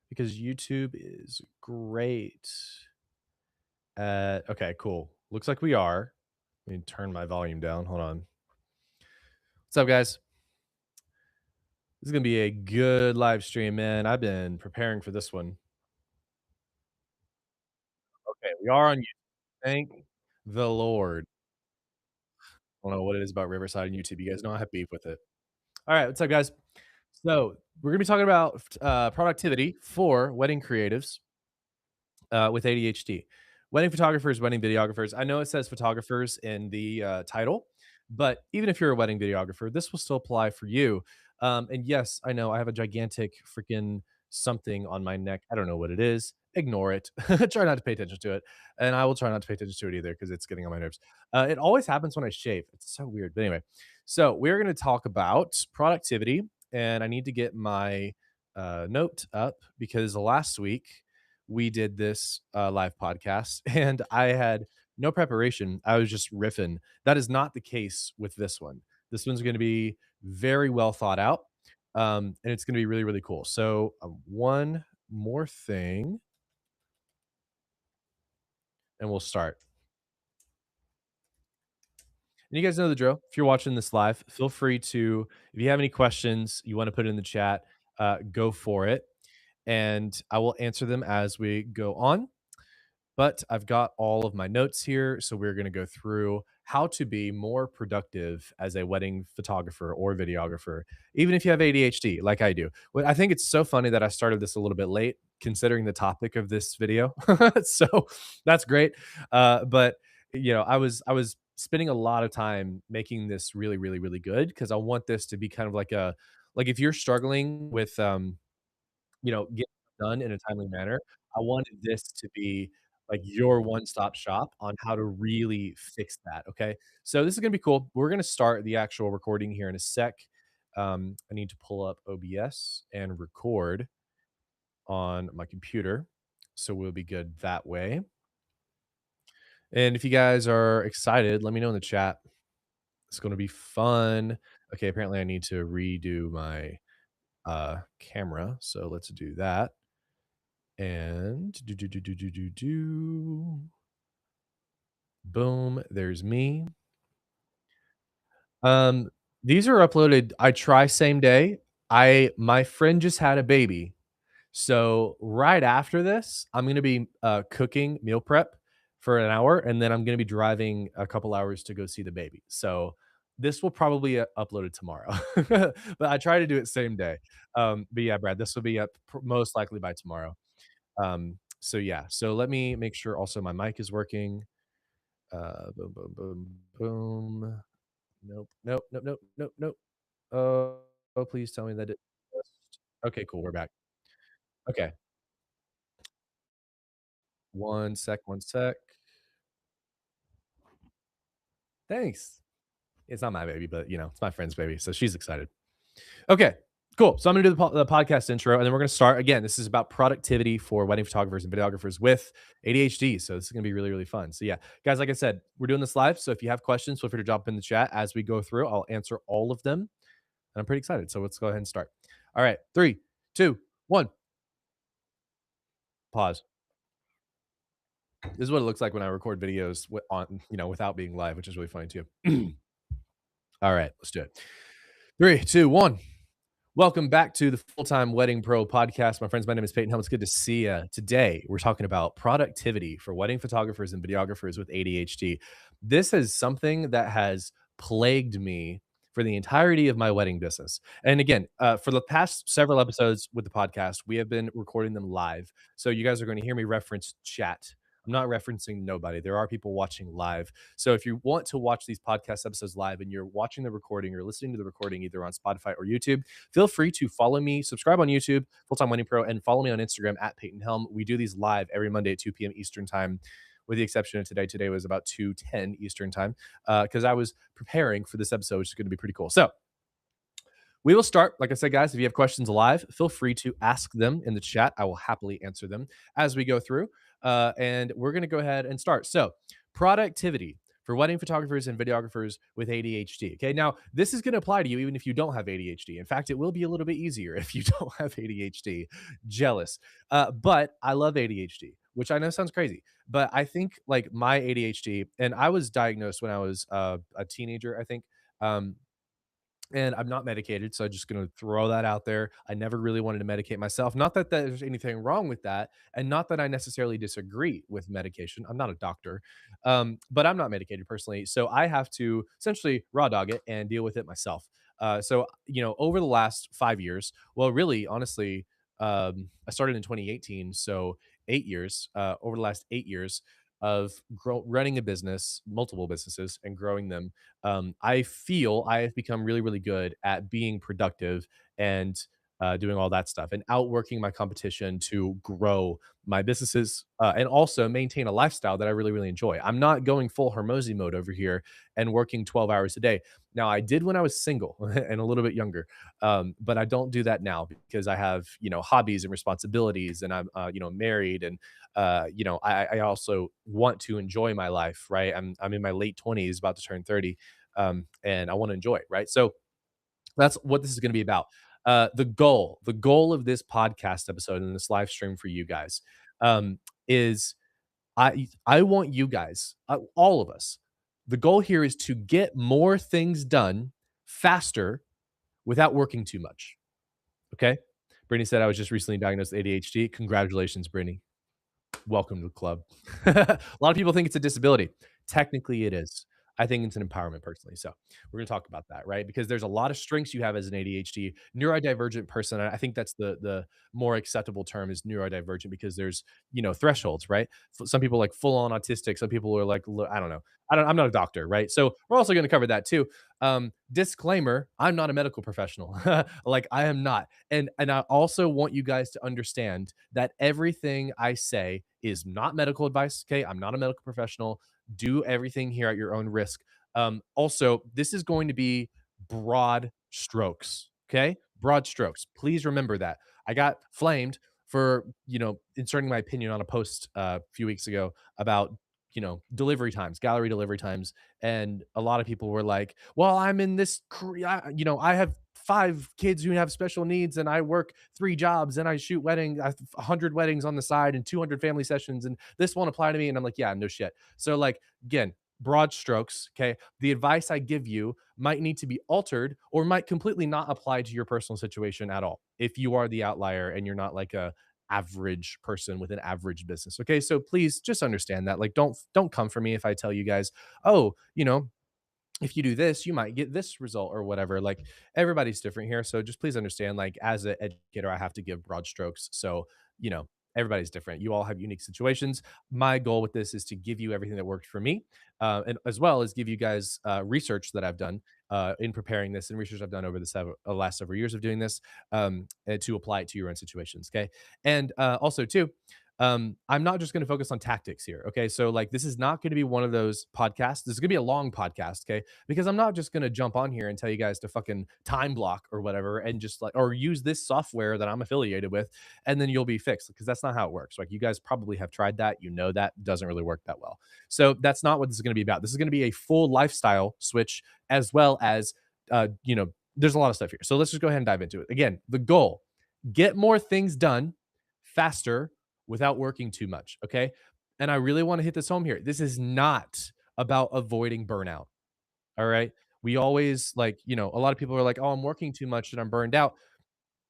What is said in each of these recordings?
because YouTube is great okay, cool. Looks like we are. Let me turn my volume down. Hold on. What's up, guys? This is gonna be a good live stream, man. I've been preparing for this one. Okay, we are on YouTube. Thank the Lord. I don't know what it is about Riverside and YouTube. You guys know I have beef with it. All right, what's up, guys? So we're gonna be talking about productivity for wedding creatives with ADHD. Wedding photographers, wedding videographers. I know it says photographers in the title, but even if you're a wedding videographer, this will still apply for you. And yes, I know I have a gigantic freaking something on my neck. I don't know what it is. Ignore it. Try not to pay attention to it. And I will try not to pay attention to it either because it's getting on my nerves. It always happens when I shave. It's so weird. But anyway, so we're going to talk about productivity. And I need to get my note up because last week we did this live podcast and I had no preparation. I was just riffing. That is not the case with this one. This one's going to be very well thought out, and it's going to be really, really cool. So, one more thing, and we'll start. And you guys know the drill. If you're watching this live, feel free to, if you have any questions you want to put in the chat, go for it. And I will answer them as we go on. But I've got all of my notes here. So we're going to go through how to be more productive as a wedding photographer or videographer, even if you have ADHD, like I do. Well, I think it's so funny that I started this a little bit late, considering the topic of this video. So that's great. But I was spending a lot of time making this really, really, really good because I want this to be kind of like if you're struggling with get done in a timely manner. I wanted this to be like your one-stop shop on how to really fix that, okay? So this is gonna be cool. We're gonna start the actual recording here in a sec. I need to pull up OBS and record on my computer, so we'll be good that way. And if you guys are excited, let me know in the chat. It's gonna be fun. Okay, apparently I need to redo my, camera, so let's do that. And boom, there's me. Um, these are uploaded I try same day. My friend just had a baby. So right after this, I'm gonna be cooking meal prep for an hour, and then I'm gonna be driving a couple hours to go see the baby. So this will probably uploaded tomorrow, but I try to do it same day. But yeah, Brad, this will be up most likely by tomorrow. So yeah, so let me make sure also my mic is working. Boom, boom, boom, boom. Nope, nope, nope, nope, nope, nope. Oh, please tell me that it okay, cool, we're back. Okay, one sec, one sec. Thanks. It's not my baby, but, it's my friend's baby, so she's excited. Okay, cool. So I'm gonna do the podcast intro, and then we're gonna start. Again, this is about productivity for wedding photographers and videographers with ADHD. So this is gonna be really, really fun. So yeah, guys, like I said, we're doing this live. So if you have questions, feel free to drop in the chat as we go through. I'll answer all of them, and I'm pretty excited. So let's go ahead and start. All right, three, two, one. Pause. This is what it looks like when I record videos without being live, which is really funny too. All right, let's do it. Three, two, one. Welcome back to the Full Time Wedding Pro podcast. My friends, my name is Peyton Helm. It's good to see you. Today, we're talking about productivity for wedding photographers and videographers with ADHD. This is something that has plagued me for the entirety of my wedding business. And again, for the past several episodes with the podcast, we have been recording them live. So you guys are going to hear me reference chat. I'm not referencing nobody. There are people watching live. So if you want to watch these podcast episodes live and you're watching the recording or listening to the recording either on Spotify or YouTube, feel free to follow me, subscribe on YouTube, Full Time Wedding Pro, and follow me on Instagram at Peyton Helm. We do these live every Monday at 2 p.m. Eastern Time, with the exception of today. Today was about 2:10 Eastern Time because I was preparing for this episode, which is going to be pretty cool. So we will start. Like I said, guys, if you have questions live, feel free to ask them in the chat. I will happily answer them as we go through. And we're going to go ahead and start. So, productivity for wedding photographers and videographers with ADHD. Okay. Now, this is going to apply to you even if you don't have ADHD. In fact, it will be a little bit easier if you don't have ADHD. Jealous. But I love ADHD, which I know sounds crazy, but I think like my ADHD, and I was diagnosed when I was a teenager, I think. Um, and I'm not medicated, so I'm just gonna throw that out there. I never really wanted to medicate myself. Not that there's anything wrong with that, and not that I necessarily disagree with medication. I'm not a doctor, but I'm not medicated personally, so I have to essentially raw dog it and deal with it myself. So over the last 5 years, well, really, honestly, I started in 2018, so 8 years. Over the last 8 years of running a business, multiple businesses, and growing them, I feel I have become really, really good at being productive and doing all that stuff and outworking my competition to grow my businesses and also maintain a lifestyle that I really, really enjoy. I'm not going full Hermosi mode over here and working 12 hours a day. Now, I did when I was single and a little bit younger, but I don't do that now because I have, hobbies and responsibilities, and I'm, married, and I also want to enjoy my life, right? I'm in my late 20s, about to turn 30, and I want to enjoy it, right? So that's what this is going to be about. The goal of this podcast episode and this live stream for you guys, is I want you guys, all of us. The goal here is to get more things done faster without working too much. Okay. Brittany said I was just recently diagnosed with ADHD. Congratulations, Brittany. Welcome to the club. A lot of people think it's a disability. Technically, it is. I think it's an empowerment personally. So we're going to talk about that, right? Because there's a lot of strengths you have as an ADHD neurodivergent person. And I think that's the more acceptable term is neurodivergent because there's thresholds, right? Some people like full on autistic. Some people are like I don't know. I'm not a doctor, right? So we're also going to cover that too. Disclaimer: I'm not a medical professional. Like I am not, and I also want you guys to understand that everything I say is not medical advice. Okay, I'm not a medical professional. Do everything here at your own risk. Also, this is going to be broad strokes. Okay, broad strokes. Please remember that. I got flamed for inserting my opinion on a post a few weeks ago about delivery times, gallery delivery times, and a lot of people were like, well, I'm in this I have 5 kids who have special needs, and I work 3 jobs, and I shoot weddings, I have 100 weddings on the side and 200 family sessions, and this won't apply to me. And I'm like, yeah, no shit. So like, again, broad strokes. Okay, the advice I give you might need to be altered or might completely not apply to your personal situation at all if you are the outlier and you're not like a average person with an average business. Okay, so please just understand that. Like, don't come for me if I tell you guys, oh, if you do this, you might get this result or whatever. Like, everybody's different here. So just please understand, like, as an educator, I have to give broad strokes. So, you know, everybody's different. You all have unique situations. My goal with this is to give you everything that worked for me, and as well as give you guys research that I've done in preparing this, and research I've done over the last several years of doing this, and to apply it to your own situations. Okay. And also, too, I'm not just going to focus on tactics here. Okay. So, like, this is not going to be one of those podcasts. This is going to be a long podcast. Okay. Because I'm not just going to jump on here and tell you guys to fucking time block or whatever and just like, or use this software that I'm affiliated with and then you'll be fixed, because that's not how it works. Like, you guys probably have tried that. That doesn't really work that well. So, that's not what this is going to be about. This is going to be a full lifestyle switch as well as, there's a lot of stuff here. So, let's just go ahead and dive into it. Again, the goal: get more things done faster without working too much. Okay. And I really want to hit this home here. This is not about avoiding burnout. All right. We always like, a lot of people are like, oh, I'm working too much and I'm burned out.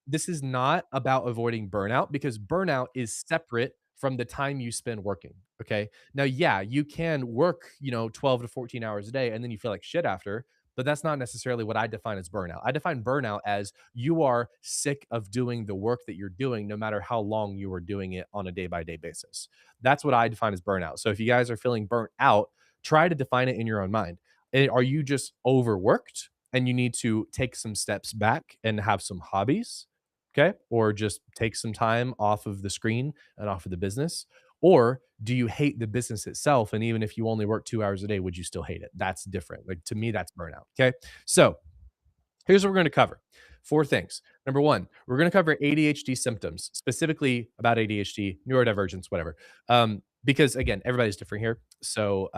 This is not about avoiding burnout, because burnout is separate from the time you spend working. Okay. Now, yeah, you can work, 12 to 14 hours a day and then you feel like shit after, but that's not necessarily what I define as burnout. I define burnout as you are sick of doing the work that you're doing, no matter how long you are doing it on a day by day basis. That's what I define as burnout. So if you guys are feeling burnt out, try to define it in your own mind. Are you just overworked and you need to take some steps back and have some hobbies? Okay. Or just take some time off of the screen and off of the business? Or do you hate the business itself? And even if you only work 2 hours a day, would you still hate it? That's different. Like, to me, that's burnout. Okay. So here's what we're going to cover: 4 things. Number one, we're going to cover ADHD symptoms, specifically about ADHD, neurodivergence, whatever. because again, everybody's different here. So,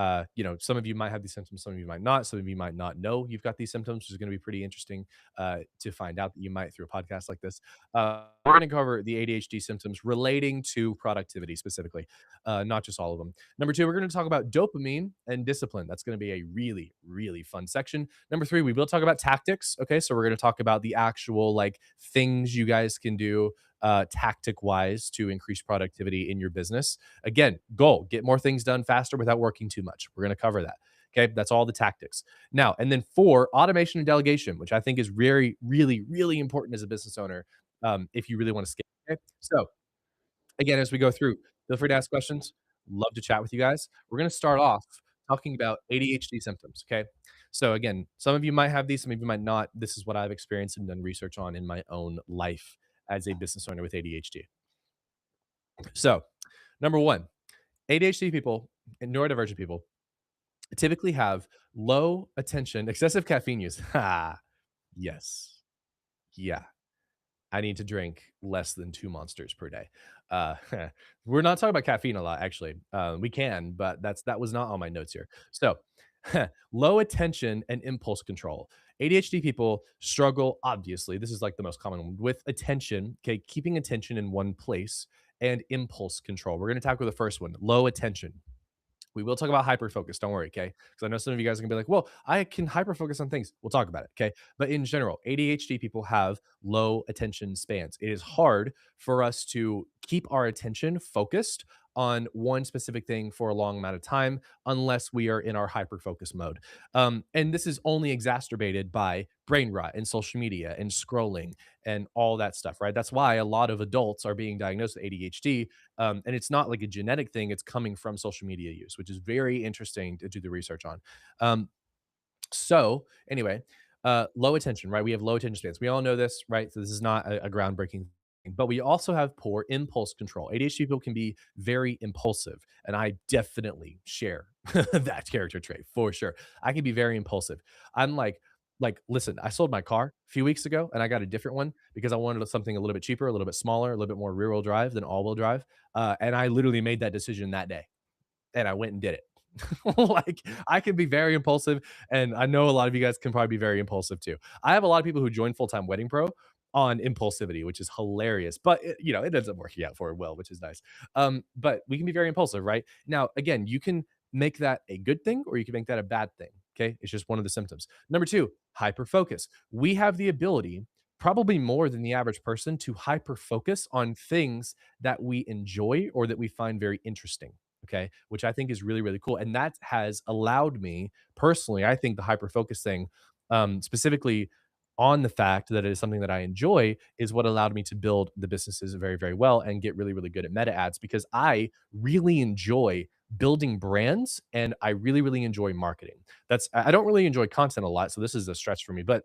some of you might have these symptoms, some of you might not. Some of you might not know you've got these symptoms, which is going to be pretty interesting to find out that you might through a podcast like this. We're going to cover the ADHD symptoms relating to productivity specifically, not just all of them. Number two, we're going to talk about dopamine and discipline. That's going to be a really, really fun section. Number three, we will talk about tactics. Okay, so we're going to talk about the actual like things you guys can do tactic wise to increase productivity in your business. Again, goal, get more things done faster without working too much. We're going to cover that. Okay, that's all the tactics. Now, and then four, automation and delegation, which I think is very, really, really important as a business owner if you really want to scale. Okay, so again, as we go through, feel free to ask questions. Love to chat with you guys. We're going to start off talking about ADHD symptoms. Okay. So, again, some of you might have these, some of you might not. This is what I've experienced and done research on in my own life as a business owner with ADHD. So, number one, ADHD people and neurodivergent people typically have low attention, excessive caffeine use. Ha, yes. Yeah. I need to drink less than 2 monsters per day. Uh, we're not talking about caffeine a lot, actually. We can, but that was not on my notes here. So, low attention and impulse control. ADHD people struggle, obviously, this is like the most common one, with attention, okay, keeping attention in one place and impulse control. We're gonna tackle the first one, low attention. We will talk about hyper focus. Don't worry, okay? Because I know some of you guys are gonna be like, "Well, I can hyper focus on things." We'll talk about it, okay? But in general, ADHD people have low attention spans. It is hard for us to keep our attention focused on one specific thing for a long amount of time unless we are in our hyper focus mode. And this is only exacerbated by brain rot and social media and scrolling and all that stuff, right? That's why a lot of adults are being diagnosed with ADHD, and it's not like a genetic thing, it's coming from social media use, which is very interesting to do the research on. Anyway, low attention, right? We have low attention spans. We all know this, right? So this is not a groundbreaking thing, but we also have poor impulse control. ADHD people can be very impulsive, and I definitely share that character trait for sure. I can be very impulsive. I'm listen, I sold my car a few weeks ago and I got a different one because I wanted something a little bit cheaper, a little bit smaller, a little bit more rear wheel drive than all wheel drive. And I literally made that decision that day and I went and did it. Like I can be very impulsive, and I know a lot of you guys can probably be very impulsive too. I have a lot of people who join full time Wedding Pro on impulsivity, which is hilarious. But it ends up working out for it well, which is nice. But we can be very impulsive, right? Now, again, you can make that a good thing or you can make that a bad thing. Okay, it's just one of the symptoms. Number two, hyper focus. We have the ability, probably more than the average person, to hyper focus on things that we enjoy or that we find very interesting. Okay, which I think is really, really cool. And that has allowed me personally, I think the hyper focus thing, specifically on the fact that it is something that I enjoy, is what allowed me to build the businesses very, very well and get really, really good at meta ads because I really enjoy building brands and I really, really enjoy marketing. I don't really enjoy content a lot. So this is a stretch for me, but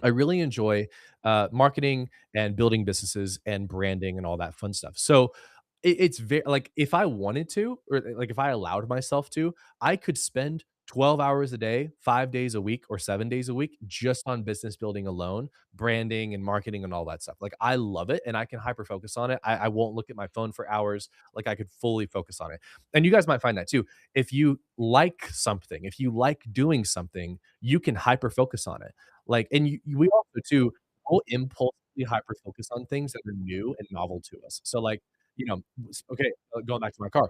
I really enjoy marketing and building businesses and branding and all that fun stuff. So it's very like if I wanted to, or like if I allowed myself to, I could spend 12 hours a day, 5 days a week, or 7 days a week just on business building alone, branding and marketing and all that stuff. Like I love it and I can hyper focus on it. I won't look at my phone for hours. Like I could fully focus on it. And you guys might find that too. If you like something, if you like doing something, you can hyper focus on it. Like, and we also too will impulsively hyper focus on things that are new and novel to us. So like, okay, going back to my car,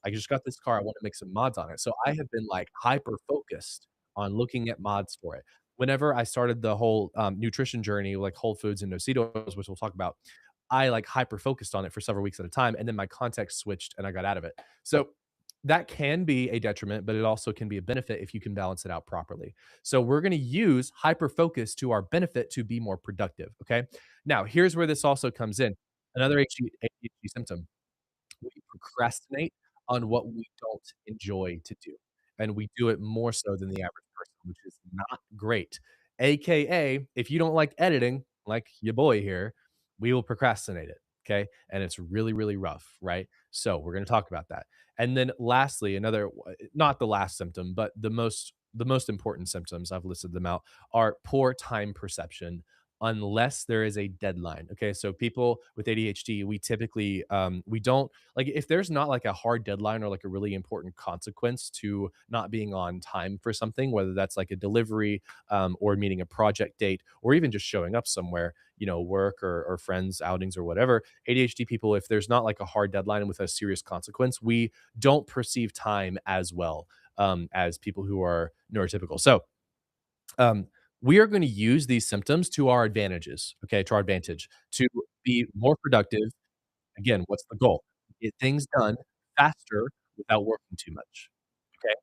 I just got this car. I want to make some mods on it. So I have been like hyper focused on looking at mods for it. Whenever I started the whole nutrition journey, like Whole Foods and Nocitos, which we'll talk about, I like hyper focused on it for several weeks at a time, and then my context switched and I got out of it. So that can be a detriment, but it also can be a benefit if you can balance it out properly. So we're going to use hyper focus to our benefit to be more productive. Okay. Now, here's where this also comes in. Another ADHD symptom: we procrastinate on what we don't enjoy to do, and we do it more so than the average person, which is not great. AKA, if you don't like editing, like your boy here, we will procrastinate it, okay? And it's really, really rough, right? So, we're gonna talk about that. And then lastly, not the last symptom, but the most important symptoms, I've listed them out, are poor time perception, unless there is a deadline. Okay. So people with ADHD, we typically we don't like if there's not like a hard deadline or like a really important consequence to not being on time for something, whether that's like a delivery or meeting a project date or even just showing up somewhere, work or friends outings or whatever. ADHD people, if there's not like a hard deadline with a serious consequence, we don't perceive time as well as people who are neurotypical. So um, we are going to use these symptoms to our advantages, okay, to our advantage to be more productive. Again, what's the goal? Get things done faster without working too much. Okay,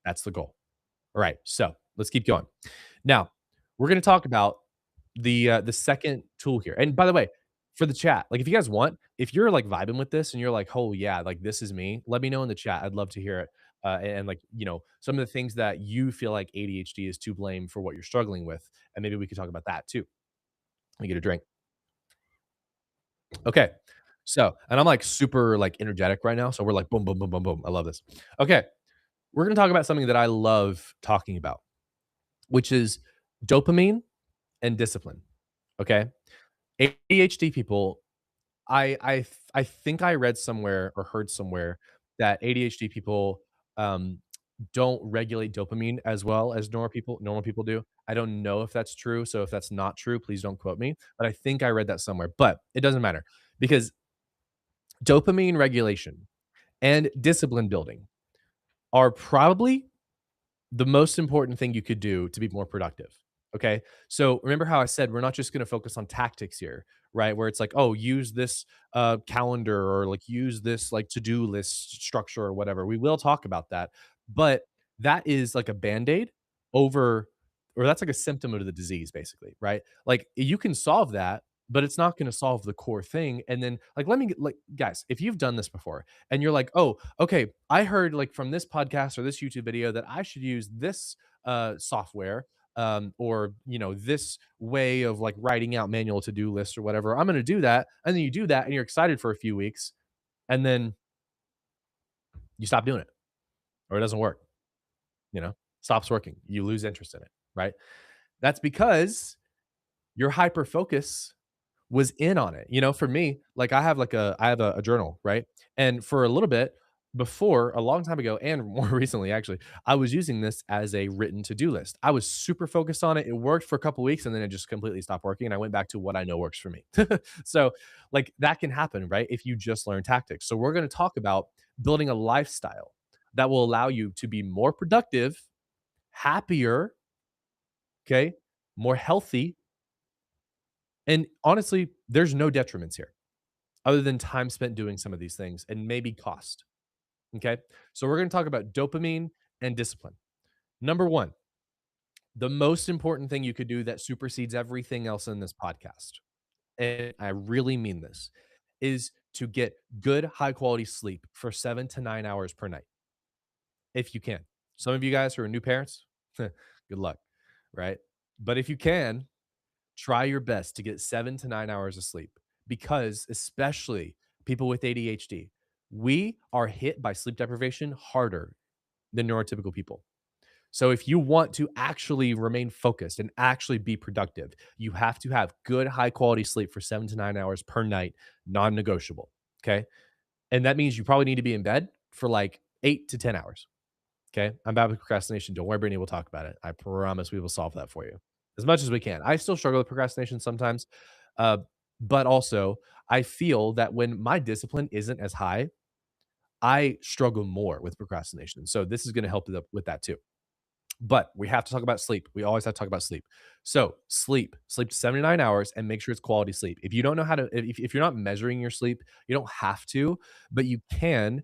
that's the goal. All right, so let's keep going. Now, we're gonna talk about the second tool here. And by the way, for the chat, like if you guys want, if you're like vibing with this and you're like, "Oh yeah, like this is me," let me know in the chat. I'd love to hear it. And like, some of the things that you feel like ADHD is to blame for what you're struggling with, and maybe we could talk about that too. Let me get a drink. Okay. So, and I'm like super like energetic right now. So we're like boom, boom, boom, boom, boom. I love this. Okay. We're gonna talk about something that I love talking about, which is dopamine and discipline. Okay. ADHD people, I think I read somewhere or heard somewhere that ADHD people um, don't regulate dopamine as well as normal people do. I don't know if that's true. So if that's not true, please don't quote me. But I think I read that somewhere. But it doesn't matter because dopamine regulation and discipline building are probably the most important thing you could do to be more productive. Okay. So remember how I said we're not just going to focus on tactics here, right? Where it's like, oh, use this calendar or like use this like to do list structure or whatever. We will talk about that. But that is like a band aid over, or that's like a symptom of the disease, basically, right? Like you can solve that. But it's not going to solve the core thing. And then, like, let me like, guys, if you've done this before and you're like, oh, okay, I heard like from this podcast or this YouTube video that I should use this software or this way of like writing out manual to-do lists or whatever. I'm going to do that, and then you do that, and you're excited for a few weeks, and then you stop doing it, or it doesn't work. Stops working. You lose interest in it, right? That's because your hyper focus was in on it. For me, like I have a journal, right? And for a little bit before, a long time ago, and more recently, actually, I was using this as a written to-do list. I was super focused on it. It worked for a couple weeks and then it just completely stopped working. And I went back to what I know works for me. So, like that can happen, right? If you just learn tactics. So, we're going to talk about building a lifestyle that will allow you to be more productive, happier, okay, more healthy. And honestly, there's no detriments here other than time spent doing some of these things and maybe cost. Okay. So we're going to talk about dopamine and discipline. Number one, the most important thing you could do that supersedes everything else in this podcast, and I really mean this, is to get good, high quality sleep for 7 to 9 hours per night, if you can. Some of you guys who are new parents, good luck. Right. But if you can, try your best to get 7 to 9 hours of sleep because, especially people with ADHD, we are hit by sleep deprivation harder than neurotypical people. So, if you want to actually remain focused and actually be productive, you have to have good, high quality sleep for 7 to 9 hours per night, non negotiable. Okay. And that means you probably need to be in bed for like 8 to 10 hours. Okay. I'm bad with procrastination. Don't worry, Brittany. We'll talk about it. I promise we will solve that for you as much as we can. I still struggle with procrastination sometimes. Uh, but also, I feel that when my discipline isn't as high, I struggle more with procrastination. So, this is going to help with that too. But we have to talk about sleep. We always have to talk about sleep. So sleep to 79 hours and make sure it's quality sleep. If you don't know how to, if you're not measuring your sleep, you don't have to, but you can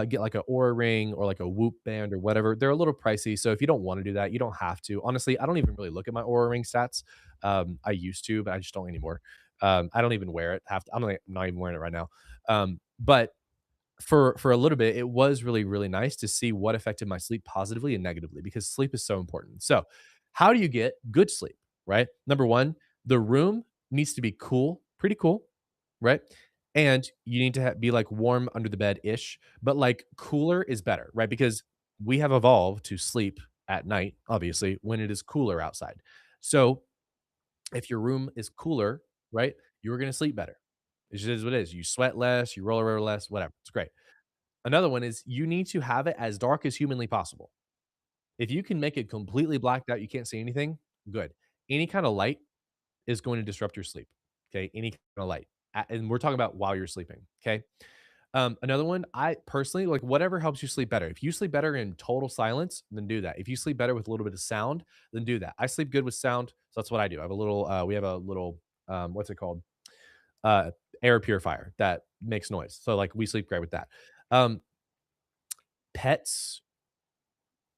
get like an Aura ring or like a Whoop band or whatever. They're a little pricey. So if you don't want to do that, you don't have to. Honestly, I don't even really look at my Aura ring stats. I used to, but I just don't anymore. I don't even wear it. I'm not even wearing it right now. But for a little bit, it was really, really nice to see what affected my sleep positively and negatively because sleep is so important. So, how do you get good sleep, right? Number one, the room needs to be cool, pretty cool, right? And you need to be like warm under the bed ish, but like cooler is better, right? Because we have evolved to sleep at night, obviously, when it is cooler outside. So, If your room is cooler, right, you're gonna sleep better. It just is what it is. You sweat less, you roll over less, whatever. It's great. Another one is you need to have it as dark as humanly possible. If you can make it completely blacked out, you can't see anything, good. Any kind of light is going to disrupt your sleep. Okay. Any kind of light. And we're talking about while you're sleeping. Okay. Another one, I personally like whatever helps you sleep better. If you sleep better in total silence, then do that. If you sleep better with a little bit of sound, then do that. I sleep good with sound, so that's what I do. I have a little, we have a little, what's it called? Uh, Air purifier that makes noise. So like we sleep great with that. Um, Pets,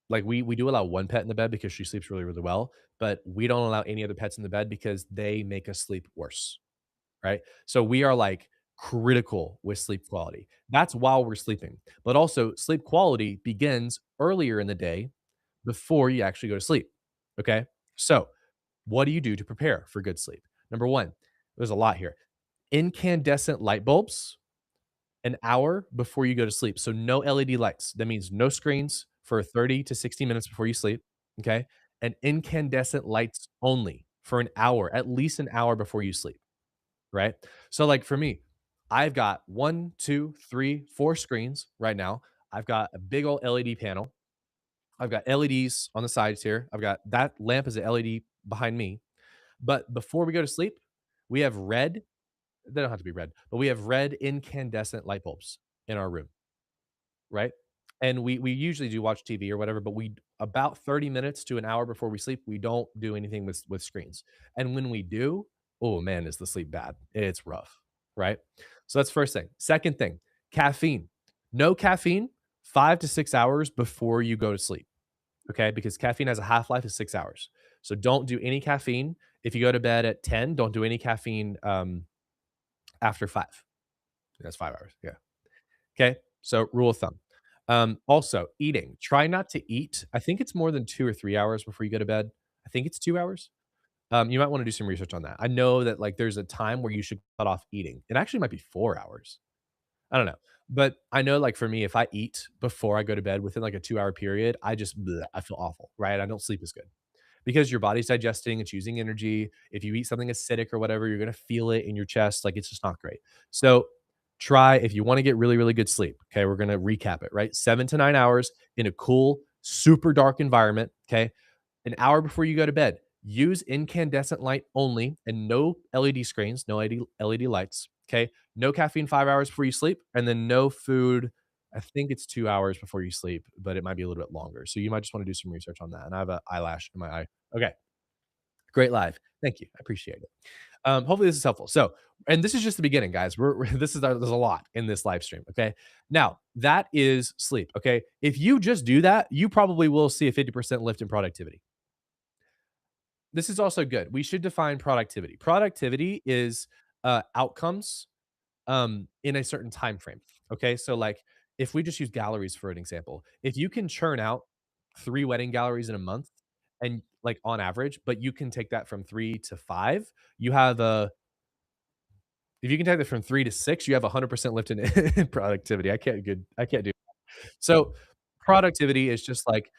like we do allow one pet in the bed because she sleeps really, really well, but we don't allow any other pets in the bed because they make us sleep worse. Right? So we are like critical with sleep quality. That's while we're sleeping. But also, sleep quality begins earlier in the day before you actually go to sleep. Okay. So, what do you do to prepare for good sleep? Number one, there's a lot here. Incandescent light bulbs an hour before you go to sleep. So, no LED lights. That means no screens for 30 to 60 minutes before you sleep. Okay. And incandescent lights only for an hour, at least an hour before you sleep, right? So, like for me, I've got one, two, three, four screens right now. I've got a big old LED panel. I've got LEDs on the sides here. I've got that lamp is an LED behind me. But before we go to sleep, we have red. They don't have to be red, but we have red incandescent light bulbs in our room, right? And we usually do watch TV or whatever, but we about 30 minutes to an hour before we sleep, we don't do anything with screens. And when we do, oh man, is the sleep bad. It's rough, right? So that's first thing. Second thing, caffeine. No caffeine 5 to 6 hours before you go to sleep, okay? Because caffeine has a half-life of 6 hours. So don't do any caffeine. If you go to bed at 10, don't do any caffeine after 5. That's 5 hours. Yeah. Okay. So rule of thumb. Also, eating. Try not to eat. I think it's more than 2 or 3 hours before you go to bed. I think it's 2 hours. You might want to do some research on that. I know that like there's a time where you should cut off eating. It actually might be 4 hours. I don't know. But I know like for me, if I eat before I go to bed within like a 2 hour period, I just bleh, I feel awful, right? I don't sleep as good because your body's digesting, it's using energy. If you eat something acidic or whatever, you're gonna feel it in your chest. Like it's just not great. So try if you want to get really, really good sleep. Okay, we're gonna recap it, right? 7 to 9 hours in a cool, super dark environment. Okay, an hour before you go to bed. Use incandescent light only and no LED screens, no LED lights. Okay. No caffeine 5 hours before you sleep, and then no food. I think it's 2 hours before you sleep, but it might be a little bit longer. So you might just want to do some research on that. And I have an eyelash in my eye. Okay. Great live. Thank you. I appreciate it. Hopefully this is helpful. So, and this is just the beginning, guys. This is there's a lot in this live stream. Okay. Now that is sleep. Okay. If you just do that, you probably will see a 50% lift in productivity. This is also good. We should define productivity. Productivity is outcomes in a certain time frame. Okay, so like if we just use galleries for an example, if you can churn out 3 wedding galleries in a month, and like on average, but you can take that from 3 to 5, you have a if you can take that from 3 to 6, you have 100% lift in in productivity. I can't do so productivity is just like,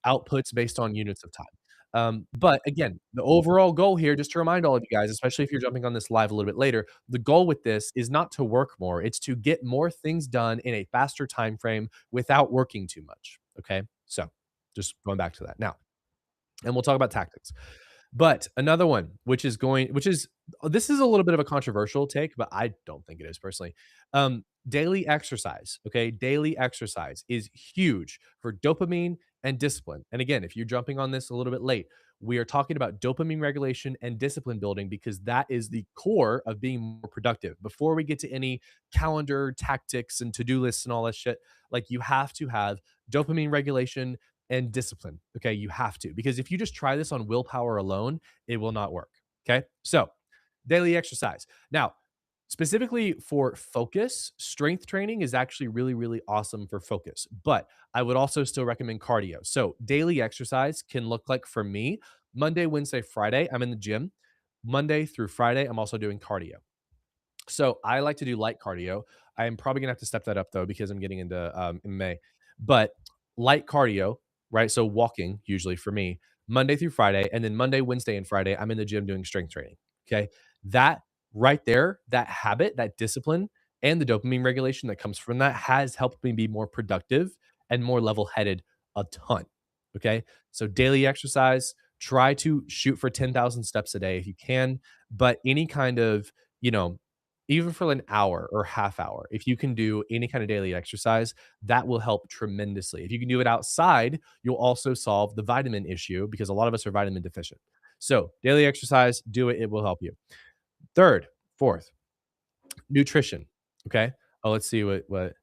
outputs based on units of time. But again, the overall goal here, just to remind all of you guys, especially if you're jumping on this live a little bit later, the goal with this is not to work more. It's to get more things done in a faster time frame without working too much. Okay. So just going back to that now, and we'll talk about tactics. But another one, which is this is a little bit of a controversial take, but I don't think it is personally. Daily exercise, okay? Daily exercise is huge for dopamine and discipline. And again, if you're jumping on this a little bit late, we are talking about dopamine regulation and discipline building because that is the core of being more productive. Before we get to any calendar tactics and to-do lists and all that shit, like you have to have dopamine regulation and discipline. Okay. You have to, because if you just try this on willpower alone, it will not work. Okay. So, daily exercise. Now, specifically for focus, strength training is actually really, really awesome for focus, but I would also still recommend cardio. So, daily exercise can look like for me Monday, Wednesday, Friday, I'm in the gym. Monday through Friday, I'm also doing cardio. So I like to do light cardio. I am probably gonna have to step that up though because I'm getting into in May. But light cardio, right? So walking usually for me. Monday through Friday, and then Monday, Wednesday, and Friday, I'm in the gym doing strength training. Okay. That right there, that habit, that discipline, and the dopamine regulation that comes from that has helped me be more productive and more level headed a ton. Okay. So daily exercise, try to shoot for 10,000 steps a day if you can, but any kind of, you know, even for an hour or half hour, if you can do any kind of daily exercise, that will help tremendously. If you can do it outside, you'll also solve the vitamin issue because a lot of us are vitamin deficient. So, daily exercise, do it, it will help you. Third, fourth, nutrition. Okay. Oh, let's see what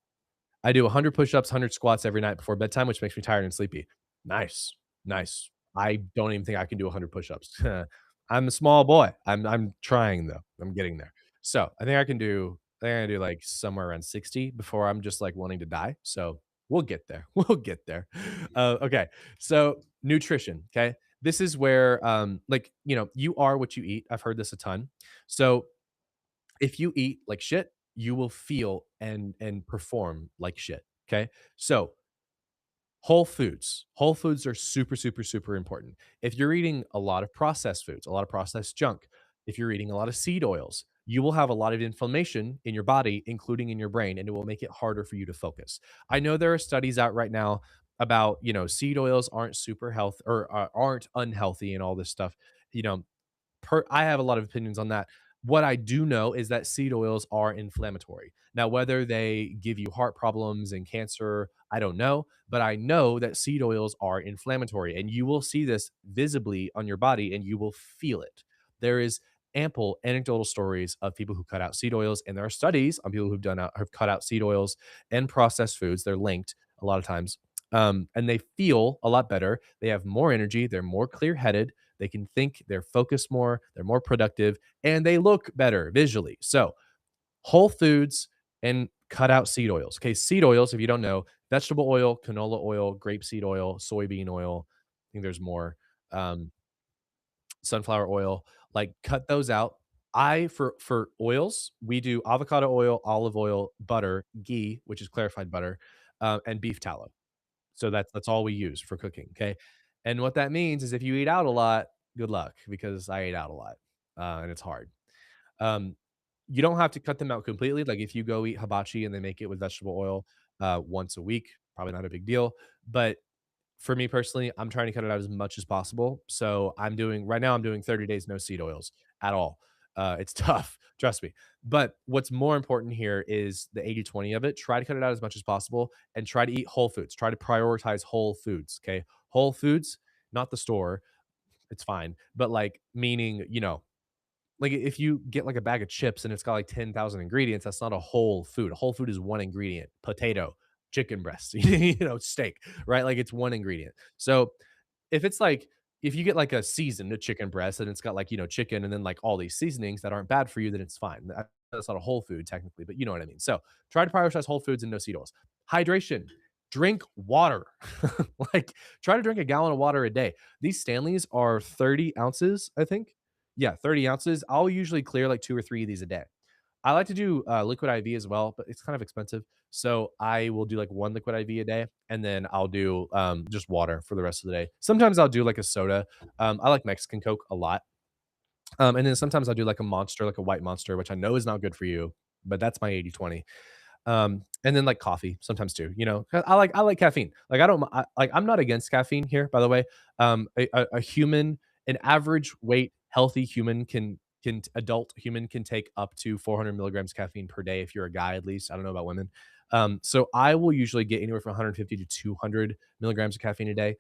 I do 100 push-ups, 100 squats every night before bedtime, which makes me tired and sleepy. Nice, nice. I don't even think I can do 100 push-ups. I'm a small boy. I'm trying though. I'm getting there. So I think I can do like somewhere around 60 before I'm just like wanting to die. So we'll get there. We'll get there. Okay. So nutrition. Okay. This is where like you are what you eat. I've heard this a ton. So if you eat like shit, you will feel and perform like shit. Okay. So whole foods. Whole foods are super, super, super important. If you're eating a lot of processed foods, a lot of processed junk, if you're eating a lot of seed oils, you will have a lot of inflammation in your body, including in your brain, and it will make it harder for you to focus. I know there are studies out right now about, seed oils aren't super health or aren't unhealthy and all this stuff. You know, I have a lot of opinions on that. What I do know is that seed oils are inflammatory. Now, whether they give you heart problems and cancer, I don't know, but I know that seed oils are inflammatory, and you will see this visibly on your body and you will feel it. There is ample anecdotal stories of people who cut out seed oils, and there are studies on people have cut out seed oils and processed foods. They're linked a lot of times. And they feel a lot better. They have more energy. They're more clear headed. They can think, they're focused more, they're more productive, and they look better visually. So, whole foods and cut out seed oils. Okay, seed oils, if you don't know, vegetable oil, canola oil, grapeseed oil, soybean oil. I think there's more. Um, Sunflower oil, like cut those out. I for oils, we do avocado oil, olive oil, butter, ghee, which is clarified butter, and beef tallow. So that's all we use for cooking, okay? And what that means is if you eat out a lot, good luck because I ate out a lot, and it's hard. Um, you don't have to cut them out completely, like, if you go eat hibachi and they make it with vegetable oil, once a week, probably not a big deal, but for me personally, I'm trying to cut it out as much as possible. So I'm doing 30 days no seed oils at all. It's tough, trust me. But what's more important here is the 80/20 of it. Try to cut it out as much as possible and try to eat whole foods. Try to prioritize whole foods. Okay. Whole foods, not the store. It's fine. But like meaning, like if you get like a bag of chips and it's got like 10,000 ingredients, that's not a whole food. A whole food is one ingredient: potato, chicken breast, steak, right? Like it's one ingredient. So if it's like, if you get like a seasoned chicken breast and it's got like, chicken and then like all these seasonings that aren't bad for you, then it's fine. That's not a whole food technically, but you know what I mean. So try to prioritize whole foods and no seed oils. Hydration, drink water. Like try to drink a gallon of water a day. These Stanleys are 30 ounces, I think. Yeah, 30 ounces. I'll usually clear like 2 or 3 of these a day. I like to do liquid IV as well, but it's kind of expensive. So I will do like one liquid IV a day, and then I'll do just water for the rest of the day. Sometimes I'll do like a soda. I like Mexican Coke a lot. And then sometimes I'll do like a monster, like a white monster, which I know is not good for you, but that's my 80/20. And then like coffee sometimes too, 'cause I like caffeine. Like I don't like I'm not against caffeine here, by the way. A human, an average weight healthy human adult human can take up to 400 milligrams caffeine per day if you're a guy at least. I don't know about women. So I will usually get anywhere from 150 to 200 milligrams of caffeine a day.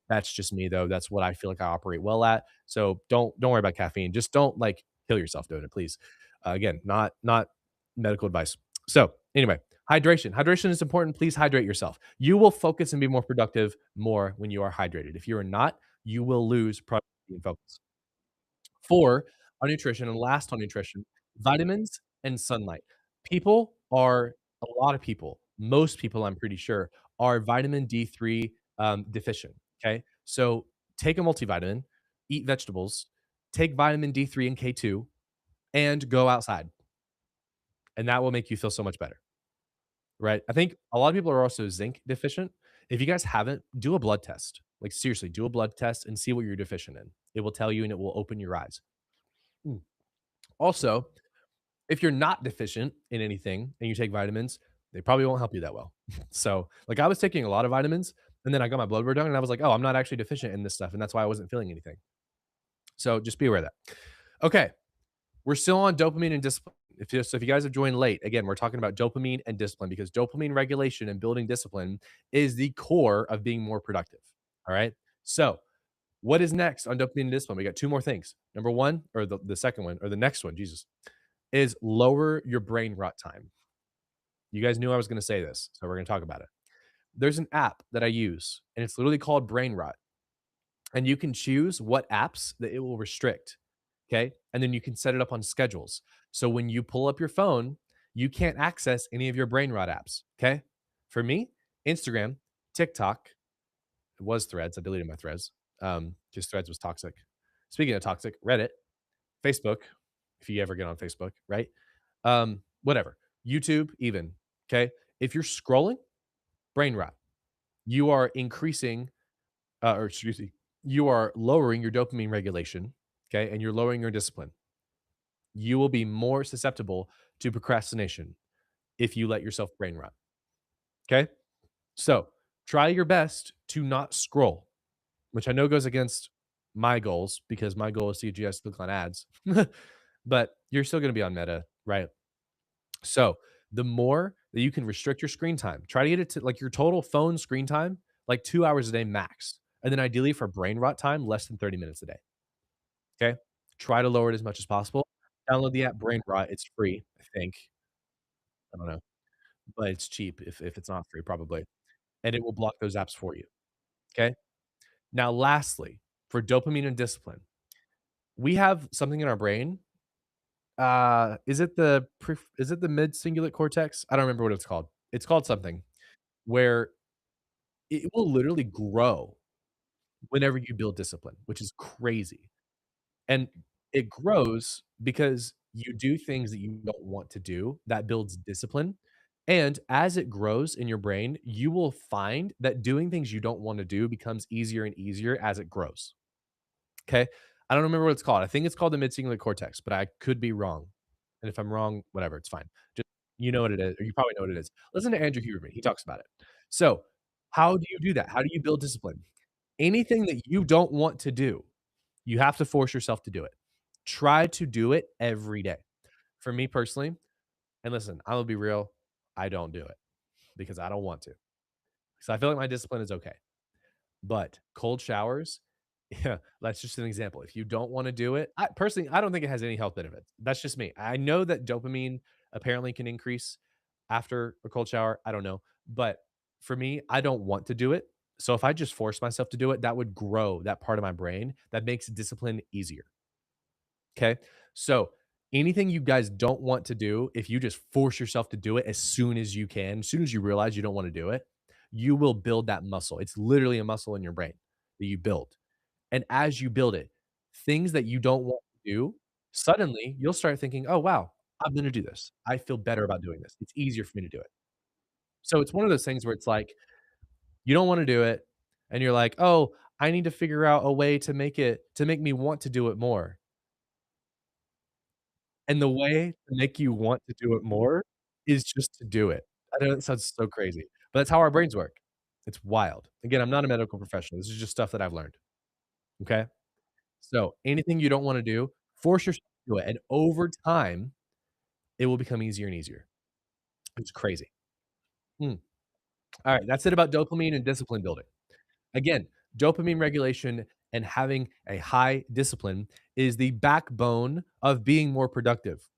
That's just me though. That's what I feel like I operate well at. So don't worry about caffeine. Just don't like kill yourself doing it, please. Again, not medical advice. So, anyway, hydration. Hydration is important. Please hydrate yourself. You will focus and be more productive more when you are hydrated. If you are not, you will lose productivity and focus. 4 on nutrition, and last on nutrition, vitamins and sunlight. People are A lot of people, most people, I'm pretty sure, are vitamin D3 deficient. Okay. So take a multivitamin, eat vegetables, take vitamin D3 and K2, and go outside. And that will make you feel so much better. Right? I think a lot of people are also zinc deficient. If you guys haven't, do a blood test. Like, seriously, do a blood test and see what you're deficient in. It will tell you and it will open your eyes. Mm. Also, if you're not deficient in anything and you take vitamins, they probably won't help you that well. So, like, I was taking a lot of vitamins and then I got my blood work done and I was like, oh, I'm not actually deficient in this stuff. And that's why I wasn't feeling anything. So just be aware of that. Okay. We're still on dopamine and discipline. If you guys have joined late, again, we're talking about dopamine and discipline because dopamine regulation and building discipline is the core of being more productive. All right. So, what is next on dopamine and discipline? We got two more things. Number one, or the second one, or the next one, Jesus, is lower your brain rot time. You guys knew I was going to say this, so we're going to talk about it. There's an app that I use, and it's literally called Brain Rot. And you can choose what apps that it will restrict. Okay. And then you can set it up on schedules. So when you pull up your phone, you can't access any of your brain rot apps. Okay. For me, Instagram, TikTok, it was threads. I deleted my threads. Just threads was toxic. Speaking of toxic, Reddit, Facebook, if you ever get on Facebook, right? Whatever. YouTube, even. Okay. If you're scrolling, brain rot, you are increasing or excuse me, you are lowering your dopamine regulation, okay, and you're lowering your discipline. You will be more susceptible to procrastination if you let yourself brain rot. Okay. So try your best to not scroll, which I know goes against my goals because my goal is to get you guys to click on ads, but you're still going to be on Meta, right? So the more that you can restrict your screen time, try to get it to like your total phone screen time, like 2 hours a day max. And then ideally for brain rot time, less than 30 minutes a day. Okay. Try to lower it as much as possible. Download the app Brain Rot. It's free, I think. I don't know, but it's cheap if it's not free, probably. And it will block those apps for you. Okay. Now, lastly, for dopamine and discipline, we have something in our brain. Is it the mid cingulate cortex? I don't remember what it's called. It's called something where it will literally grow whenever you build discipline, which is crazy. And it grows because you do things that you don't want to do that builds discipline. And as it grows in your brain, you will find that doing things you don't want to do becomes easier and easier as it grows. Okay. I don't remember what it's called. I think it's called the midcingulate cortex, but I could be wrong. And if I'm wrong, whatever, it's fine. Just you know what it is, or you probably know what it is. Listen to Andrew Huberman. He talks about it. So, how do you do that? How do you build discipline? Anything that you don't want to do, you have to force yourself to do it. Try to do it every day. For me personally, and listen, I will be real, I don't do it because I don't want to. So I feel like my discipline is okay. But cold showers, yeah, that's just an example. If you don't want to do it, I personally, I don't think it has any health benefits. That's just me. I know that dopamine apparently can increase after a cold shower. I don't know. But for me, I don't want to do it. So if I just force myself to do it, that would grow that part of my brain that makes discipline easier. Okay. So anything you guys don't want to do, if you just force yourself to do it as soon as you can, as soon as you realize you don't want to do it, you will build that muscle. It's literally a muscle in your brain that you build. And as you build it, things that you don't want to do, suddenly you'll start thinking, oh, wow, I'm going to do this. I feel better about doing this. It's easier for me to do it. So it's one of those things where it's like, you don't want to do it. And you're like, oh, I need to figure out a way to make me want to do it more. And the way to make you want to do it more is just to do it. I know it sounds so crazy, but that's how our brains work. It's wild. Again, I'm not a medical professional. This is just stuff that I've learned, okay? So, anything you don't wanna do, force yourself to do it, and over time, it will become easier and easier. It's crazy. Mm. Alright, that's it about dopamine and discipline building. Again, dopamine regulation and having a high discipline is the backbone of being more productive.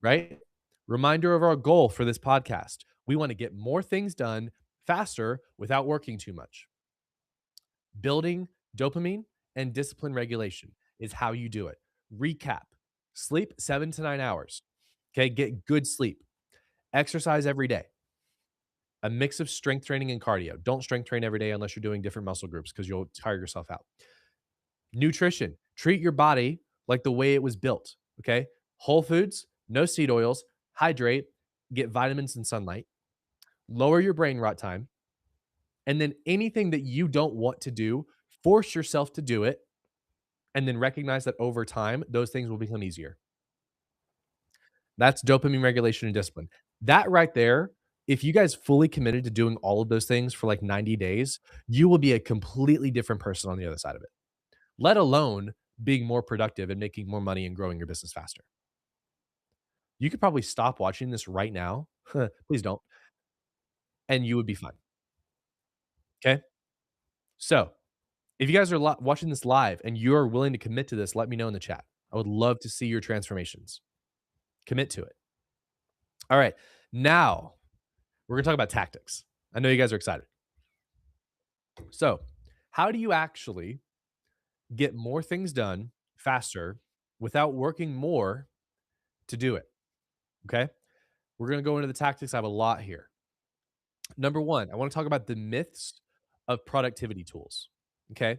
Right? Reminder of our goal for this podcast. We want to get more things done faster without working too much. Building dopamine and discipline regulation is how you do it. Recap: sleep 7 to 9 hours. Okay, get good sleep. Exercise every day. A mix of strength training and cardio. Don't strength train every day unless you're doing different muscle groups because you'll tire yourself out. Nutrition: treat your body like the way it was built. Okay, whole foods, no seed oils, hydrate, get vitamins and sunlight, lower your brain rot time, and then anything that you don't want to do, Force yourself to do it, and then recognize that over time, those things will become easier. That's dopamine regulation and discipline. That right there, if you guys fully committed to doing all of those things for like 90 days, you will be a completely different person on the other side of it, let alone being more productive and making more money and growing your business faster. You could probably stop watching this right now. Please don't. And you would be fine. Okay. So if you guys are watching this live and you're willing to commit to this, let me know in the chat. I would love to see your transformations. Commit to it. All right. Now we're going to talk about tactics. I know you guys are excited. So, how do you actually get more things done faster without working more to do it? Okay. We're going to go into the tactics. I have a lot here. Number one, I want to talk about the myths of productivity tools. Okay.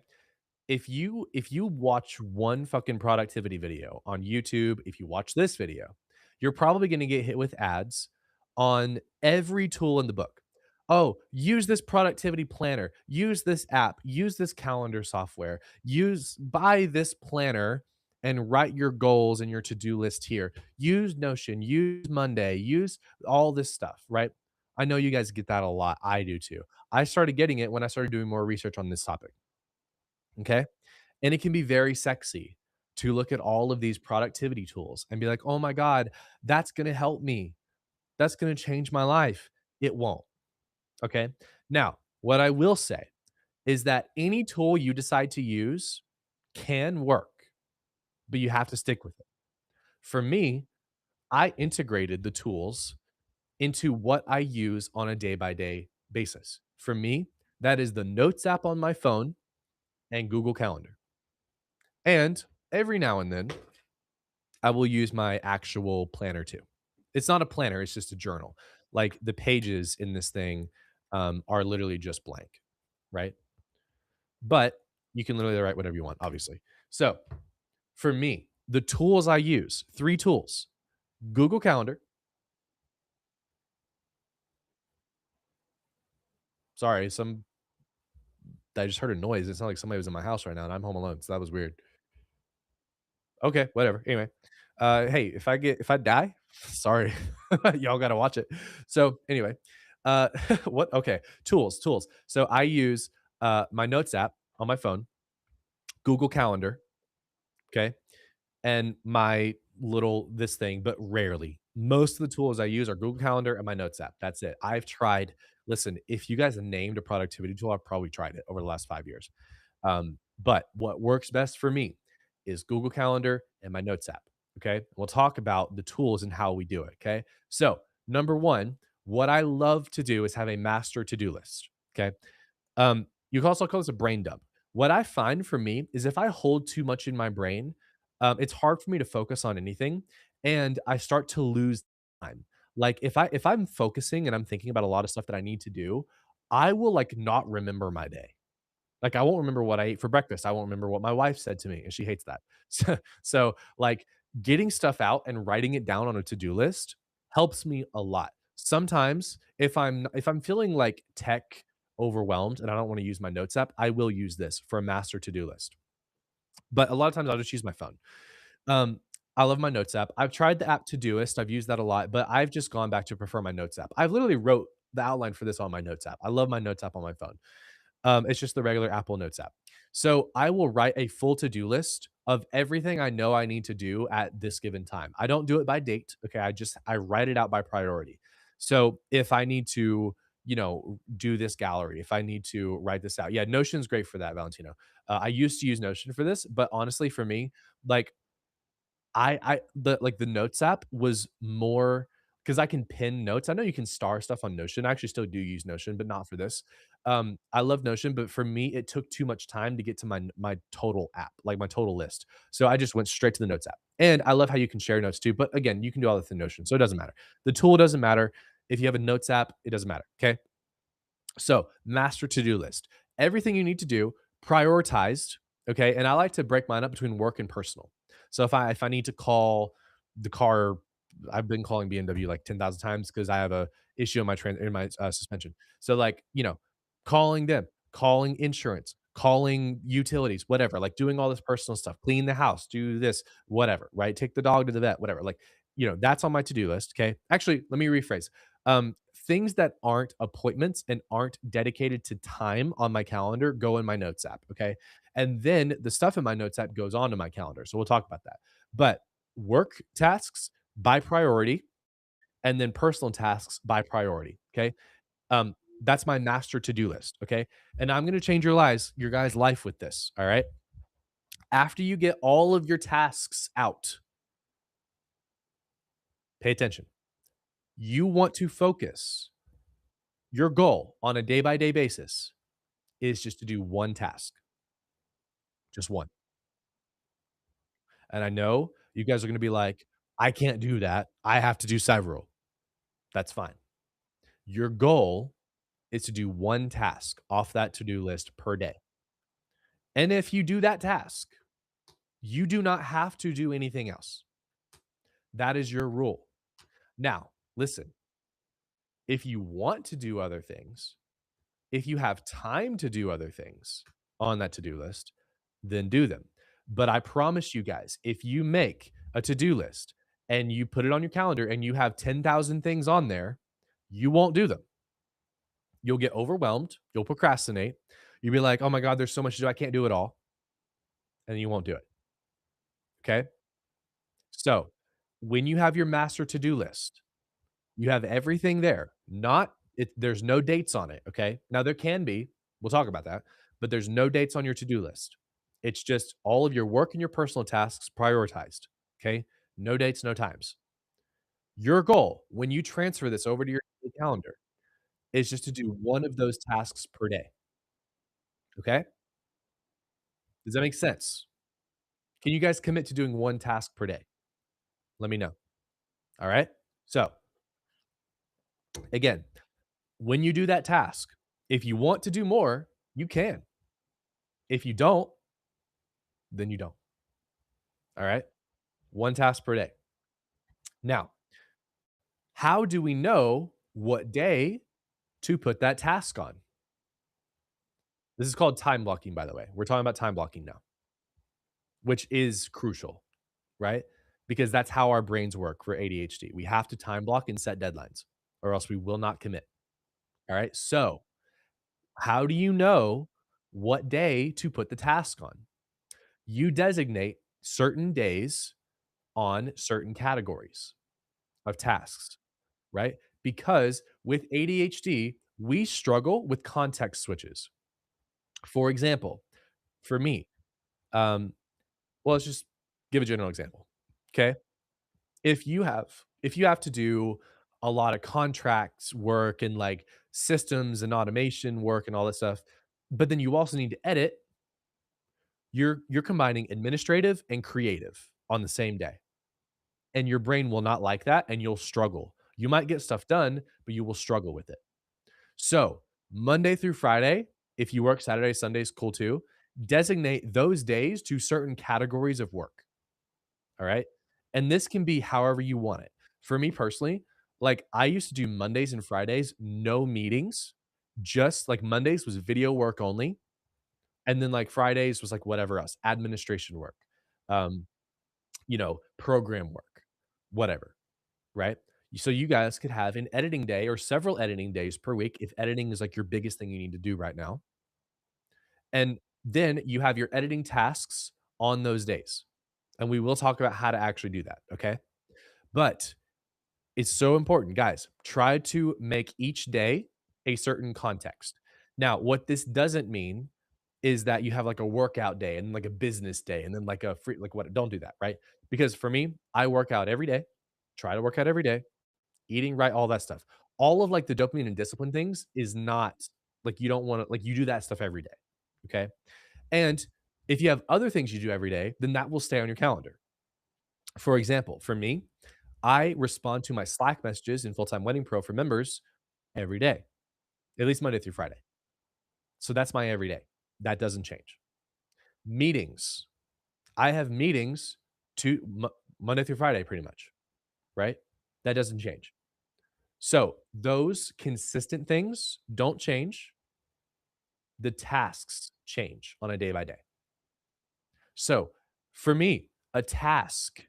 If you watch one fucking productivity video on YouTube, if you watch this video, you're probably going to get hit with ads on every tool in the book. Oh, use this productivity planner, use this app, use this calendar software, buy this planner and write your goals and your to-do list here. Use Notion, use Monday, use all this stuff, right? I know you guys get that a lot. I do too. I started getting it when I started doing more research on this topic. Okay. And it can be very sexy to look at all of these productivity tools and be like, oh my God, that's going to help me. That's going to change my life. It won't. Okay. Now, what I will say is that any tool you decide to use can work, but you have to stick with it. For me, I integrated the tools into what I use on a day by day basis. For me, that is the Notes app on my phone and Google Calendar. And every now and then, I will use my actual planner too. It's not a planner, it's just a journal. Like the pages in this thing are literally just blank, right? But you can literally write whatever you want, obviously. So for me, the tools I use, three tools: Google Calendar. Sorry, I just heard a noise. It's not like somebody was in my house right now and I'm home alone. So that was weird. Okay, whatever. Anyway, hey, if I die, sorry, y'all got to watch it. So anyway, uh, what? Okay, tools. So I use my Notes app on my phone, Google Calendar, okay, and my little this thing, but rarely. Most of the tools I use are Google Calendar and my Notes app. That's it. I've tried. Listen, if you guys have named a productivity tool, I've probably tried it over the last 5 years. But what works best for me is Google Calendar and my Notes app. Okay. We'll talk about the tools and how we do it. Okay. So, number one, what I love to do is have a master to do list. Okay. You can also call this a brain dump. What I find for me is if I hold too much in my brain, it's hard for me to focus on anything and I start to lose time. Like if I'm focusing and I'm thinking about a lot of stuff that I need to do, I will like not remember my day. Like, I won't remember what I ate for breakfast. I won't remember what my wife said to me, and she hates that. So, getting stuff out and writing it down on a to-do list helps me a lot. Sometimes, if I'm feeling, like, tech overwhelmed and I don't wanna use my notes app, I will use this for a master to-do list. But a lot of times, I'll just use my phone. Um, I love my notes app. I've tried the app Todoist. I've used that a lot, but I've just gone back to prefer my notes app. I've literally wrote the outline for this on my notes app. I love my notes app on my phone. It's just the regular Apple Notes app. So I will write a full to-do list of everything I know I need to do at this given time. I don't do it by date. Okay. I write it out by priority. So if I need to, do this gallery, if I need to write this out. Yeah, Notion's great for that, Valentino. I used to use Notion for this, but honestly, for me, like the notes app was more because I can pin notes. I know you can star stuff on Notion. I actually still do use Notion, but not for this. I love Notion, but for me, it took too much time to get to my total app, like my total list. So I just went straight to the notes app. And I love how you can share notes too. But again, you can do all this in Notion. So it doesn't matter. The tool doesn't matter. If you have a notes app, it doesn't matter. Okay. So, master to-do list. Everything you need to do, prioritized, okay? And I like to break mine up between work and personal. So if I need to call the car, I've been calling BMW like 10,000 times because I have a issue in my suspension. So calling them, calling insurance, calling utilities, whatever, like doing all this personal stuff, clean the house, do this, whatever, right? Take the dog to the vet, whatever. Like, that's on my to-do list. Okay. Actually, let me rephrase. Things that aren't appointments and aren't dedicated to time on my calendar go in my notes app. Okay. And then the stuff in my notes app goes onto my calendar. So we'll talk about that. But work tasks by priority and then personal tasks by priority. Okay. That's my master to-do list. Okay. And I'm going to change your guys' life with this. All right. After you get all of your tasks out, pay attention. You want to focus. Your goal on a day by day basis is just to do one task, just one. And I know you guys are going to be like, I can't do that. I have to do several. That's fine. Your goal is to do one task off that to do list per day. And if you do that task, you do not have to do anything else. That is your rule. Now, listen, if you want to do other things, if you have time to do other things on that to do list, then do them. But I promise you guys, if you make a to do list and you put it on your calendar and you have 10,000 things on there, you won't do them. You'll get overwhelmed. You'll procrastinate. You'll be like, oh my God, there's so much to do. I can't do it all. And you won't do it. Okay. So when you have your master to do list, you have everything there. Not it there's no dates on it, okay? Now there can be, we'll talk about that, but there's no dates on your to-do list. It's just all of your work and your personal tasks prioritized, okay? No dates, no times. Your goal when you transfer this over to your calendar is just to do one of those tasks per day, okay? Does that make sense? Can you guys commit to doing one task per day? Let me know. All right? So, again, when you do that task, if you want to do more, you can. If you don't, then you don't. All right. One task per day. Now, how do we know what day to put that task on? This is called time blocking, by the way. We're talking about time blocking now, which is crucial, right? Because that's how our brains work for ADHD. We have to time block and set deadlines, or else we will not commit. All right. So, how do you know what day to put the task on? You designate certain days on certain categories of tasks, right? Because with ADHD, we struggle with context switches. For example, for me, um, well, let's just give a general example. Okay. If you have to do a lot of contracts work and like systems and automation work and all that stuff, but then you also need to edit, you're combining administrative and creative on the same day. And your brain will not like that and you'll struggle. You might get stuff done, but you will struggle with it. So, Monday through Friday, if you work Saturday, Sundays, cool too. Designate those days to certain categories of work. All right. And this can be however you want it. For me personally, like I used to do Mondays and Fridays, no meetings, just like Mondays was video work only. And then like Fridays was like whatever else, administration work, um, program work, whatever. Right? So you guys could have an editing day or several editing days per week if editing is like your biggest thing you need to do right now. And then you have your editing tasks on those days. And we will talk about how to actually do that. Okay. But it's so important, guys. Try to make each day a certain context. Now, what this doesn't mean is that you have like a workout day and like a business day and then like a free, like what, don't do that. Right. Because for me, I work out every day, try to work out every day eating right, all that stuff. All of, like, the dopamine and discipline things is not like, you don't wanna like, you do that stuff every day, okay? And if you have other things you do every day, then that will stay on your calendar. For example, for me, I respond to my Slack messages in Full Time Wedding Pro for members every day, at least Monday through Friday. So that's my every day. That doesn't change. Meetings. I have meetings to Monday through Friday pretty much, right? That doesn't change. So those consistent things don't change. The tasks change on a day by day. So for me, a task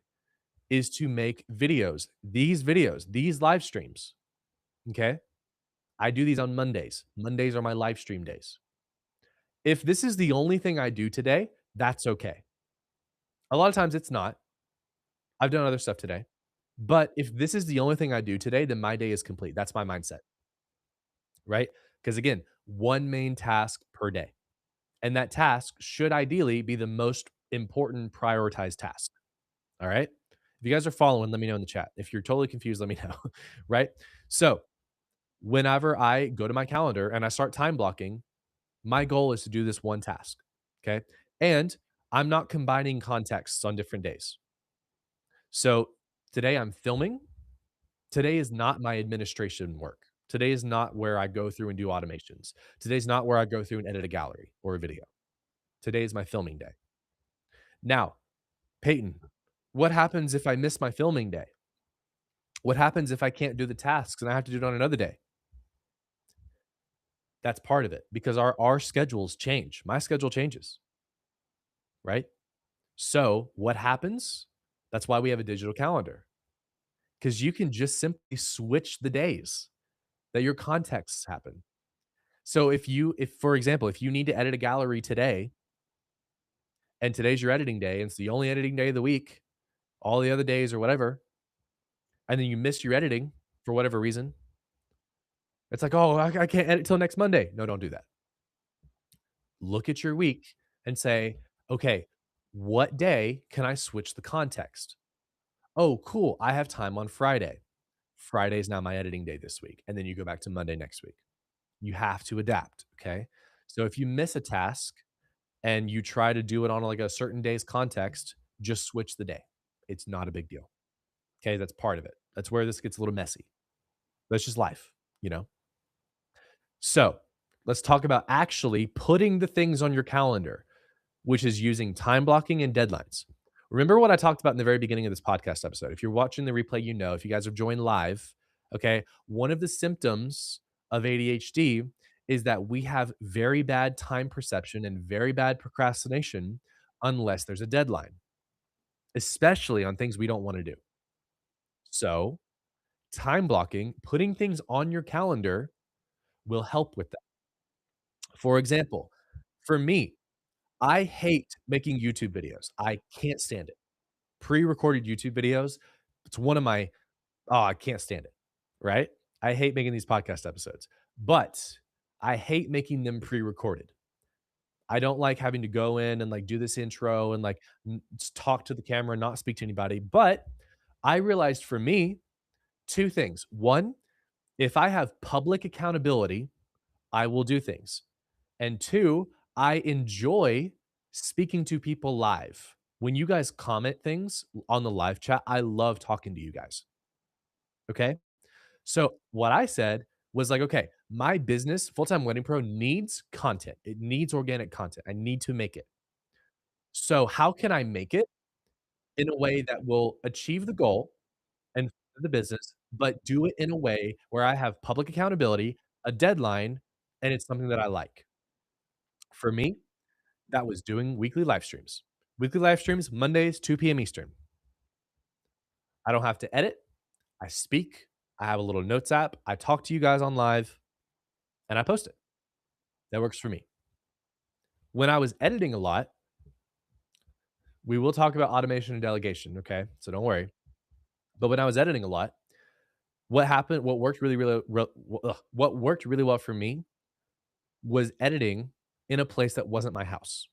is to make videos, these live streams. Okay. I do these on Mondays. Mondays are my live stream days. If this is the only thing I do today, that's okay. A lot of times it's not. I've done other stuff today. But if this is the only thing I do today, then my day is complete. That's my mindset, right? Because again, one main task per day. And that task should ideally be the most important prioritized task. All right. If you guys are following, let me know in the chat. If you're totally confused, let me know. Right. So whenever I go to my calendar and I start time blocking, my goal is to do this one task. Okay. And I'm not combining contexts on different days. So today I'm filming. Today is not my administration work. Today is not where I go through and do automations. Today's not where I go through and edit a gallery or a video. Today is my filming day. Now, Peyton, what happens if I miss my filming day? What happens if I can't do the tasks and I have to do it on another day? That's part of it because our schedules change. My schedule changes, right? So, what happens? That's why we have a digital calendar because you can just simply switch the days that your contexts happen. So if for example, if you need to edit a gallery today and today's your editing day and it's the only editing day of the week, all the other days or whatever, and then you miss your editing for whatever reason, it's like, oh, I can't edit till next Monday. No, don't do that. Look at your week and say, okay, what day can I switch the context? Oh, cool. I have time on Friday. Friday is now my editing day this week. And then you go back to Monday next week. You have to adapt. Okay. So if you miss a task and you try to do it on like a certain day's context, just switch the day. It's not a big deal. Okay. That's part of it. That's where this gets a little messy. That's just life, you know? So let's talk about actually putting the things on your calendar, which is using time blocking and deadlines. Remember what I talked about in the very beginning of this podcast episode. If you're watching the replay, you know, if you guys have joined live, okay, one of the symptoms of ADHD is that we have very bad time perception and very bad procrastination unless there's a deadline, especially on things we don't want to do. So, time blocking, putting things on your calendar will help with that. For example, for me, I hate making YouTube videos. I can't stand it. Pre-recorded YouTube videos, it's one of my I can't stand it, right? I hate making these podcast episodes, but I hate making them pre-recorded. I don't like having to go in and like do this intro and like talk to the camera and not speak to anybody. But I realized for me, two things. One, if I have public accountability, I will do things. And two, I enjoy speaking to people live. When you guys comment things on the live chat, I love talking to you guys. Okay. So what I said was like, okay, my business, Full Time Wedding Pro, needs content. It needs organic content. I need to make it. So how can I make it in a way that will achieve the goal and the business, but do it in a way where I have public accountability, a deadline, and it's something that I like? For me, that was doing weekly live streams. Weekly live streams, Mondays, 2 p.m. Eastern. I don't have to edit. I speak. I have a little notes app. I talk to you guys on live and I post it. That works for me. When I was editing a lot, we will talk about automation and delegation. Okay. So don't worry. But when I was editing a lot, what worked what worked really well for me was editing in a place that wasn't my house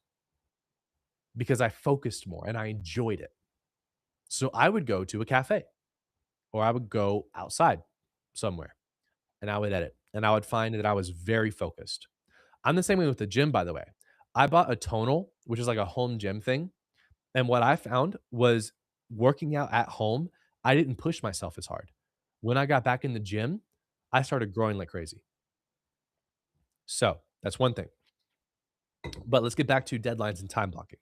because I focused more and I enjoyed it. So I would go to a cafe or I would go outside somewhere and I would edit and I would find that I was very focused. I'm the same way with the gym, by the way. I bought a tonal, which is like a home gym thing. And what I found was working out at home, I didn't push myself as hard. When I got back in the gym, I started growing like crazy. So that's one thing. But let's get back to deadlines and time blocking.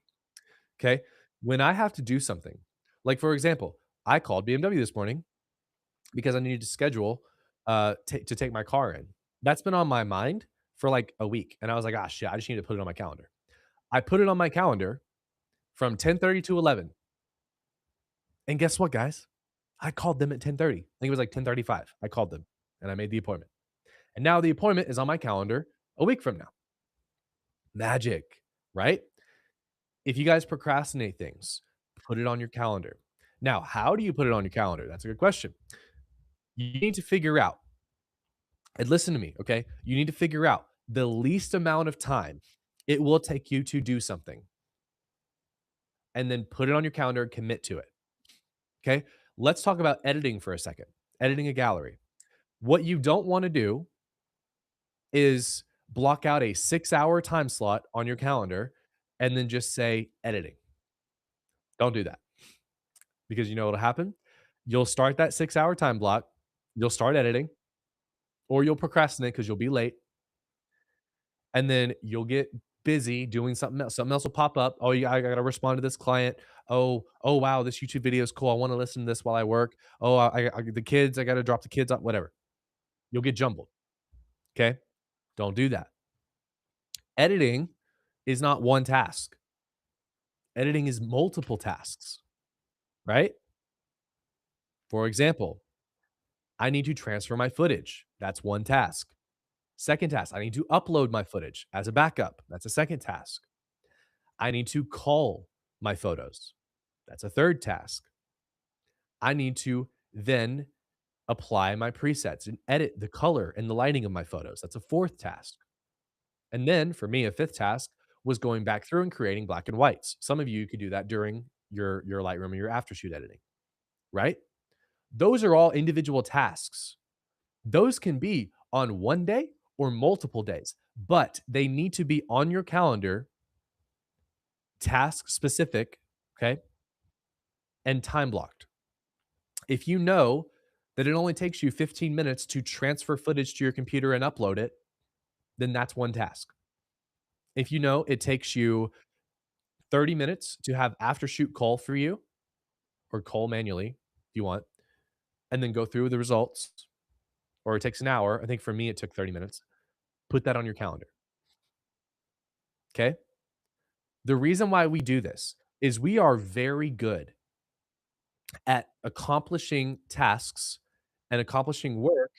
Okay. When I have to do something, like for example, I called BMW this morning because I needed to schedule to take my car in. That's been on my mind for like a week. And I was like, ah, shit, I just need to put it on my calendar. I put it on my calendar from 10:30 to 11. And guess what, guys? I called them at 10:30. I think it was like 10:35. I called them and I made the appointment. And now the appointment is on my calendar a week from now. Magic, right? If you guys procrastinate things, put it on your calendar. Now, how do you put it on your calendar? That's a good question. You need to figure out, and listen to me, okay? You need to figure out the least amount of time it will take you to do something and then put it on your calendar and commit to it. Okay. Let's talk about editing for a second, editing a gallery. What you don't want to do is block out a 6 hour time slot on your calendar and then just say editing. Don't do that because you know what'll happen? You'll start that 6 hour time block, you'll start editing, or you'll procrastinate because you'll be late. And then you'll get busy doing something else. Something else will pop up. Oh, yeah, I got to respond to this client. Oh, wow, this YouTube video is cool. I want to listen to this while I work. Oh, the kids, I got to drop the kids up, whatever. You'll get jumbled. Okay. Don't do that. Editing is not one task, editing is multiple tasks, right? For example, I need to transfer my footage. That's one task. Second task, I need to upload my footage as a backup. That's a second task. I need to call my photos. That's a third task. I need to then apply my presets and edit the color and the lighting of my photos. That's a fourth task. And then for me, a fifth task was going back through and creating black and whites. Some of you could do that during your Lightroom and your after shoot editing, right? Those are all individual tasks. Those can be on one day or multiple days, but they need to be on your calendar, task specific, okay, and time blocked. If you know that it only takes you 15 minutes to transfer footage to your computer and upload it, then that's one task. If you know it takes you 30 minutes to have after shoot call for you or call manually if you want, and then go through the results, or it takes an hour. I think for me, it took 30 minutes. Put that on your calendar. Okay. The reason why we do this is we are very good at accomplishing tasks and accomplishing work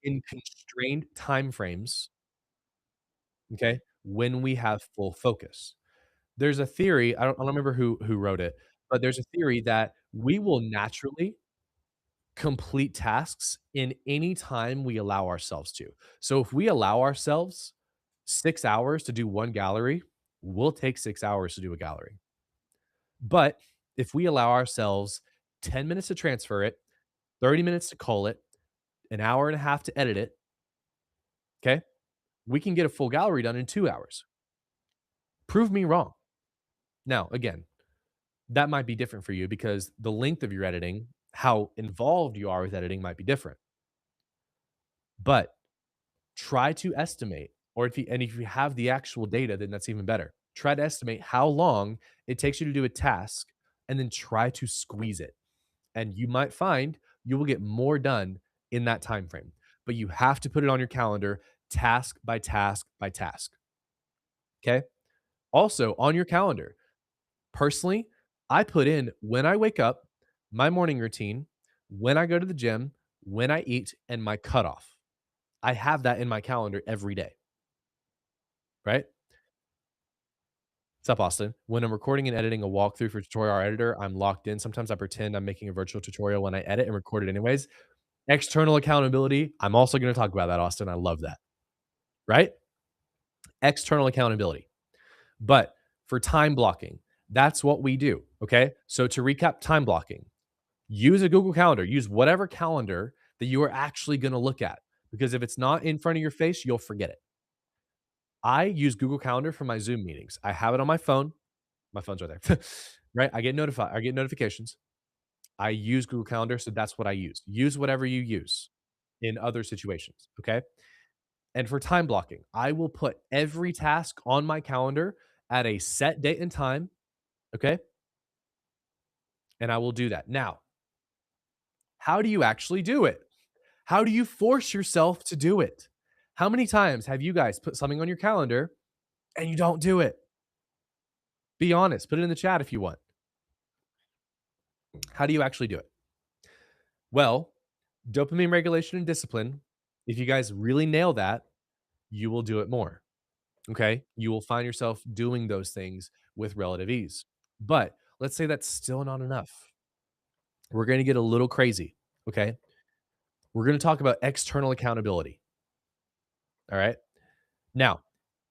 in constrained time frames, okay, when we have full focus. There's a theory, I don't remember who wrote it, but there's a theory that we will naturally complete tasks in any time we allow ourselves to. So if we allow ourselves 6 hours to do one gallery, we'll take 6 hours to do a gallery. But if we allow ourselves 10 minutes to transfer it, 30 minutes to cull it, an hour and a half to edit it, okay? We can get a full gallery done in 2 hours. Prove me wrong. Now, again, that might be different for you because the length of your editing, how involved you are with editing might be different. But try to estimate, or if you have the actual data, then that's even better. Try to estimate how long it takes you to do a task and then try to squeeze it. And you might find you will get more done in that time frame. But you have to put it on your calendar task by task by task. Okay? Also, on your calendar, personally, I put in when I wake up, my morning routine, when I go to the gym, when I eat, and my cutoff. I have that in my calendar every day, right? What's up, Austin? When I'm recording and editing a walkthrough for Tutorial Editor, I'm locked in. Sometimes I pretend I'm making a virtual tutorial when I edit and record it anyways. External accountability. I'm also going to talk about that, Austin. I love that, right? External accountability. But for time blocking, that's what we do. Okay. So to recap time blocking, use a Google Calendar, use whatever calendar that you are actually going to look at. Because if it's not in front of your face, you'll forget it. I use Google Calendar for my Zoom meetings. I have it on my phone. My phone's right there. Right? I get notified. I get notifications. I use Google Calendar, so that's what I use. Use whatever you use in other situations, okay? And for time blocking, I will put every task on my calendar at a set date and time, okay? And I will do that. Now, how do you actually do it? How do you force yourself to do it? How many times have you guys put something on your calendar and you don't do it? Be honest. Put it in the chat if you want. How do you actually do it? Well, dopamine regulation and discipline, if you guys really nail that, you will do it more. Okay. You will find yourself doing those things with relative ease. But let's say that's still not enough. We're going to get a little crazy. Okay. We're going to talk about external accountability. All right. Now,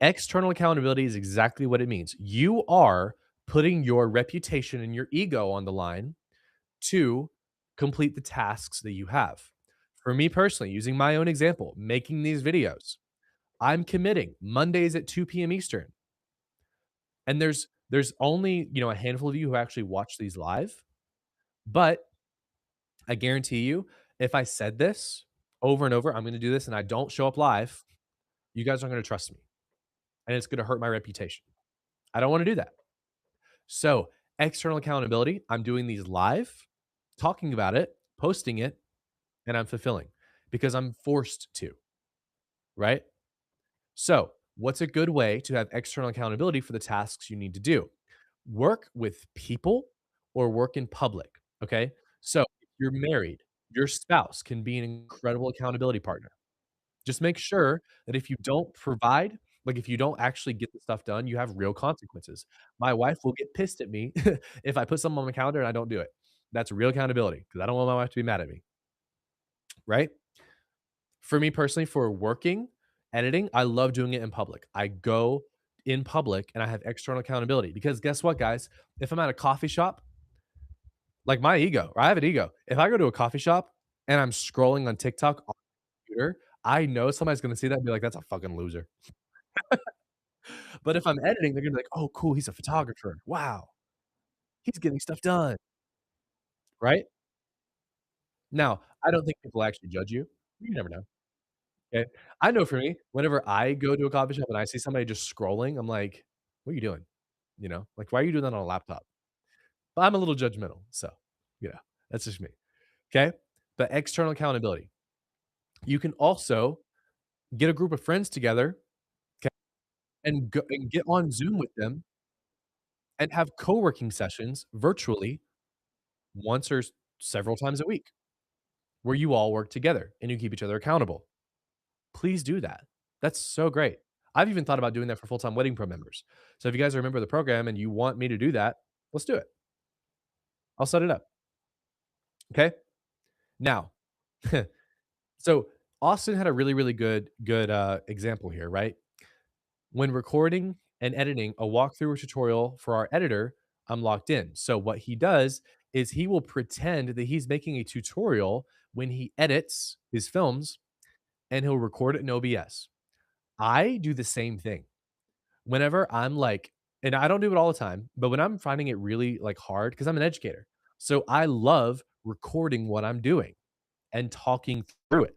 external accountability is exactly what it means. You are putting your reputation and your ego on the line to complete the tasks that you have. For me personally, using my own example, making these videos, I'm committing Mondays at 2 p.m. Eastern. And there's only, a handful of you who actually watch these live, but I guarantee you, if I said this over and over, I'm going to do this and I don't show up live, you guys aren't going to trust me and it's going to hurt my reputation. I don't want to do that. So, external accountability, I'm doing these live, talking about it, posting it, and I'm fulfilling because I'm forced to, right? So, what's a good way to have external accountability for the tasks you need to do? Work with people or work in public. Okay. So, if you're married, your spouse can be an incredible accountability partner. Just make sure that if you don't provide, like if you don't actually get the stuff done, you have real consequences. My wife will get pissed at me if I put something on my calendar and I don't do it. That's real accountability because I don't want my wife to be mad at me. Right. For me personally, for working, editing, I love doing it in public. I go in public and I have external accountability because guess what, guys? If I'm at a coffee shop, like my ego, I have an ego. If I go to a coffee shop and I'm scrolling on TikTok on the computer, I know somebody's gonna see that and be like, that's a fucking loser. But if I'm editing, they're gonna be like, oh, cool, he's a photographer. Wow, he's getting stuff done, right? Now, I don't think people actually judge you. You never know. Okay. I know for me, whenever I go to a coffee shop and I see somebody just scrolling, I'm like, "What are you doing?" Like, "Why are you doing that on a laptop?" But I'm a little judgmental, so, that's just me, okay? But external accountability. You can also get a group of friends together, 'kay, and get on Zoom with them and have co-working sessions virtually once or several times a week where you all work together and you keep each other accountable. Please do that. That's so great. I've even thought about doing that for full-time Wedding Pro members. So if you guys remember the program and you want me to do that, let's do it. I'll set it up. Okay. Now, so Austin had a really, really good example here, right? When recording and editing a walkthrough or tutorial for our editor, I'm locked in. So what he does is he will pretend that he's making a tutorial when he edits his films and he'll record it in OBS. I do the same thing. Whenever I'm like and I don't do it all the time, but when I'm finding it really, like, hard, because 'cause I'm an educator, so I love recording what I'm doing and talking through it.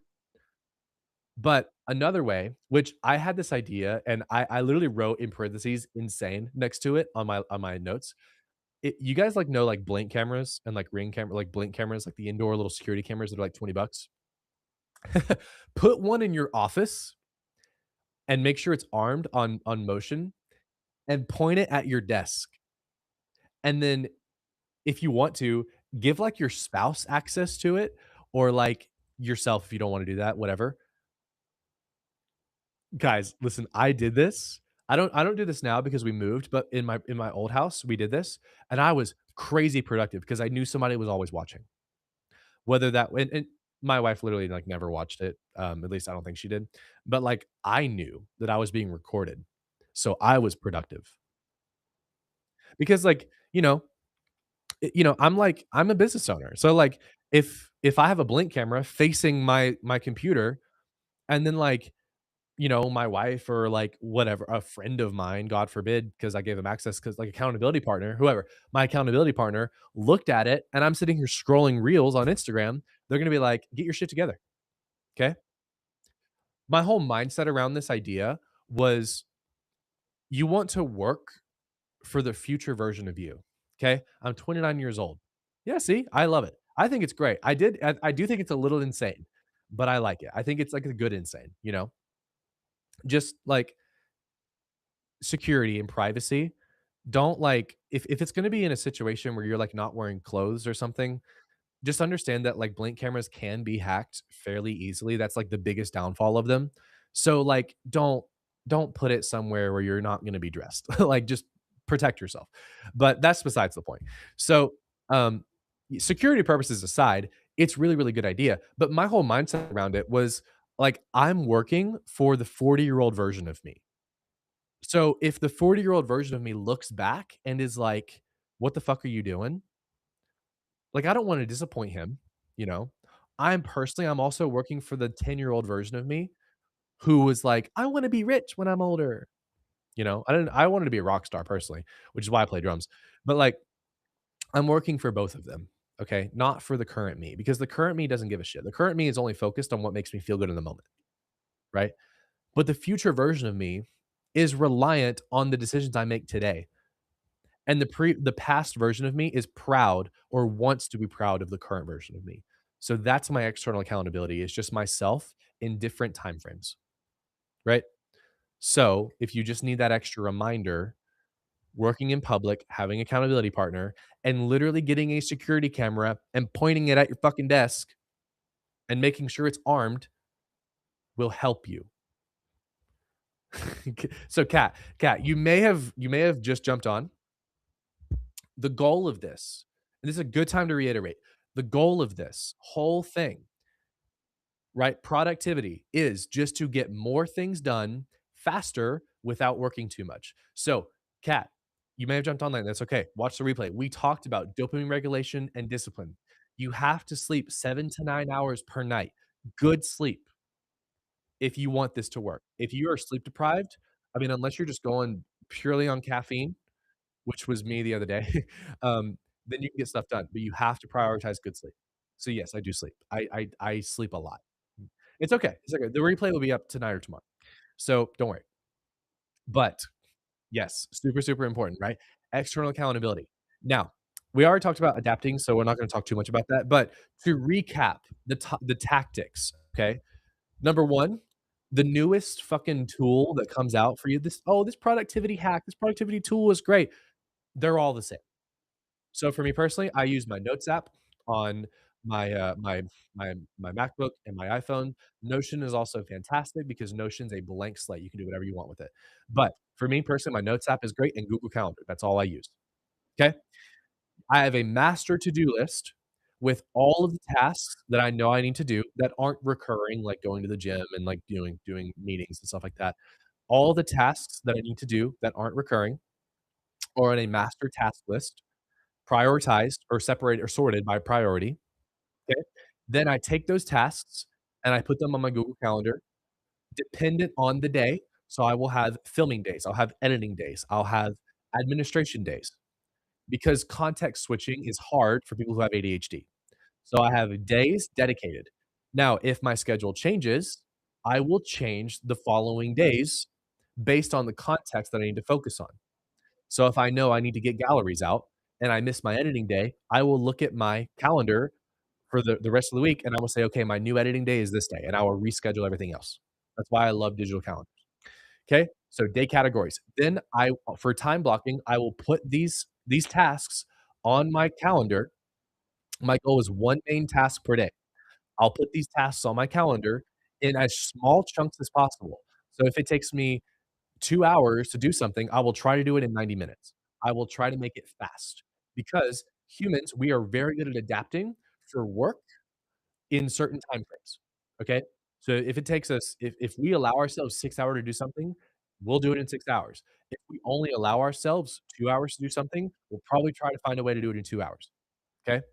But another way, which I had this idea and I literally wrote in parentheses "insane" next to it on my notes. You guys, like, know, like, Blink cameras and, like, Ring camera like, Blink cameras, like, the indoor little security cameras that are, like, 20 bucks? Put one in your office and make sure it's armed on motion and point it at your desk. And then if you want to, give, like, your spouse access to it or, like, yourself if you don't wanna do that, whatever. Guys, listen, I did this. I don't do this now because we moved, but in my old house, we did this, and I was crazy productive because I knew somebody was always watching. Whether that and my wife literally, like, never watched it, at least I don't think she did, but, like, I knew that I was being recorded, so I was productive. Because, like, I'm a business owner. So, like, if I have a Blink camera facing my computer and then, like, my wife or, like, whatever, a friend of mine, God forbid, because I gave him access, because like, accountability partner, whoever, my accountability partner looked at it and I'm sitting here scrolling reels on Instagram, they're gonna be like, "Get your shit together." Okay. My whole mindset around this idea was you want to work for the future version of you. Okay. I'm 29 years old. Yeah, see, I love it. I think it's great. I do think it's a little insane, but I like it. I think it's like a good insane, just like security and privacy. don't like if it's gonna be in a situation where you're, like, not wearing clothes or something, just understand that, like, Blink cameras can be hacked fairly easily. That's, like, the biggest downfall of them. So, like, don't put it somewhere where you're not gonna be dressed. Like, just protect yourself. But that's besides the point. So, um, security purposes aside, it's really, really good idea. But my whole mindset around it was, like, I'm working for the 40-year-old version of me. So, if the 40-year-old version of me looks back and is like, "What the fuck are you doing?" Like, I don't wanna disappoint him, you know? I'm also working for the 10-year-old version of me who was like, "I wanna be rich when I'm older." You know? I wanted to be a rock star personally, which is why I play drums. But, like, I'm working for both of them, okay? Not for the current me, because the current me doesn't give a shit. The current me is only focused on what makes me feel good in the moment, right? But the future version of me is reliant on the decisions I make today. And the past version of me is proud or wants to be proud of the current version of me. So that's my external accountability, is just myself in different time frames, right? So, if you just need that extra reminder, working in public, having an accountability partner, and literally getting a security camera and pointing it at your fucking desk and making sure it's armed will help you. So, Kat, you may have just jumped on. The goal of this, and this is a good time to reiterate, the goal of this whole thing, right? Productivity is just to get more things done faster without working too much. So, Kat, you may have jumped online. That's okay. Watch the replay. We talked about dopamine regulation and discipline. You have to sleep 7 to 9 hours per night. Good sleep if you want this to work. If you are sleep deprived, I mean, unless you're just going purely on caffeine, which was me the other day, then you can get stuff done, but you have to prioritize good sleep. So, yes, I do sleep. I sleep a lot. It's okay. The replay will be up tonight or tomorrow, so don't worry. But, yes, super, super important, right? External accountability. Now, we already talked about adapting, so we're not gonna talk too much about that, but to recap the tactics, okay? Number 1, the newest fucking tool that comes out for you, this productivity hack, this productivity tool is great. They're all the same. So for me personally, I use my notes app on my MacBook and my iPhone. Notion is also fantastic because Notion's a blank slate. You can do whatever you want with it. But for me personally, my notes app is great and Google Calendar. That's all I use. Okay. I have a master to-do list with all of the tasks that I know I need to do that aren't recurring, like going to the gym and like doing meetings and stuff like that. All the tasks that I need to do that aren't recurring are on a master task list, prioritized or separated or sorted by priority. Okay. Then I take those tasks and I put them on my Google Calendar dependent on the day. So I will have filming days, I'll have editing days, I'll have administration days because context switching is hard for people who have ADHD. So I have days dedicated. Now, if my schedule changes, I will change the following days based on the context that I need to focus on. So if I know I need to get galleries out and I miss my editing day, I will look at my calendar for the rest of the week and I will say, okay, my new editing day is this day, and I will reschedule everything else. That's why I love digital calendars. Okay. So day categories. Then for time blocking, I will put these tasks on my calendar. My goal is one main task per day. I'll put these tasks on my calendar in as small chunks as possible. So if it takes me 2 hours to do something, I will try to do it in 90 minutes. I will try to make it fast because humans, we are very good at adapting for work in certain time frames, okay? So if it takes us if we allow ourselves 6 hours to do something, we'll do it in 6 hours. If we only allow ourselves 2 hours to do something, we'll probably try to find a way to do it in 2 hours, okay?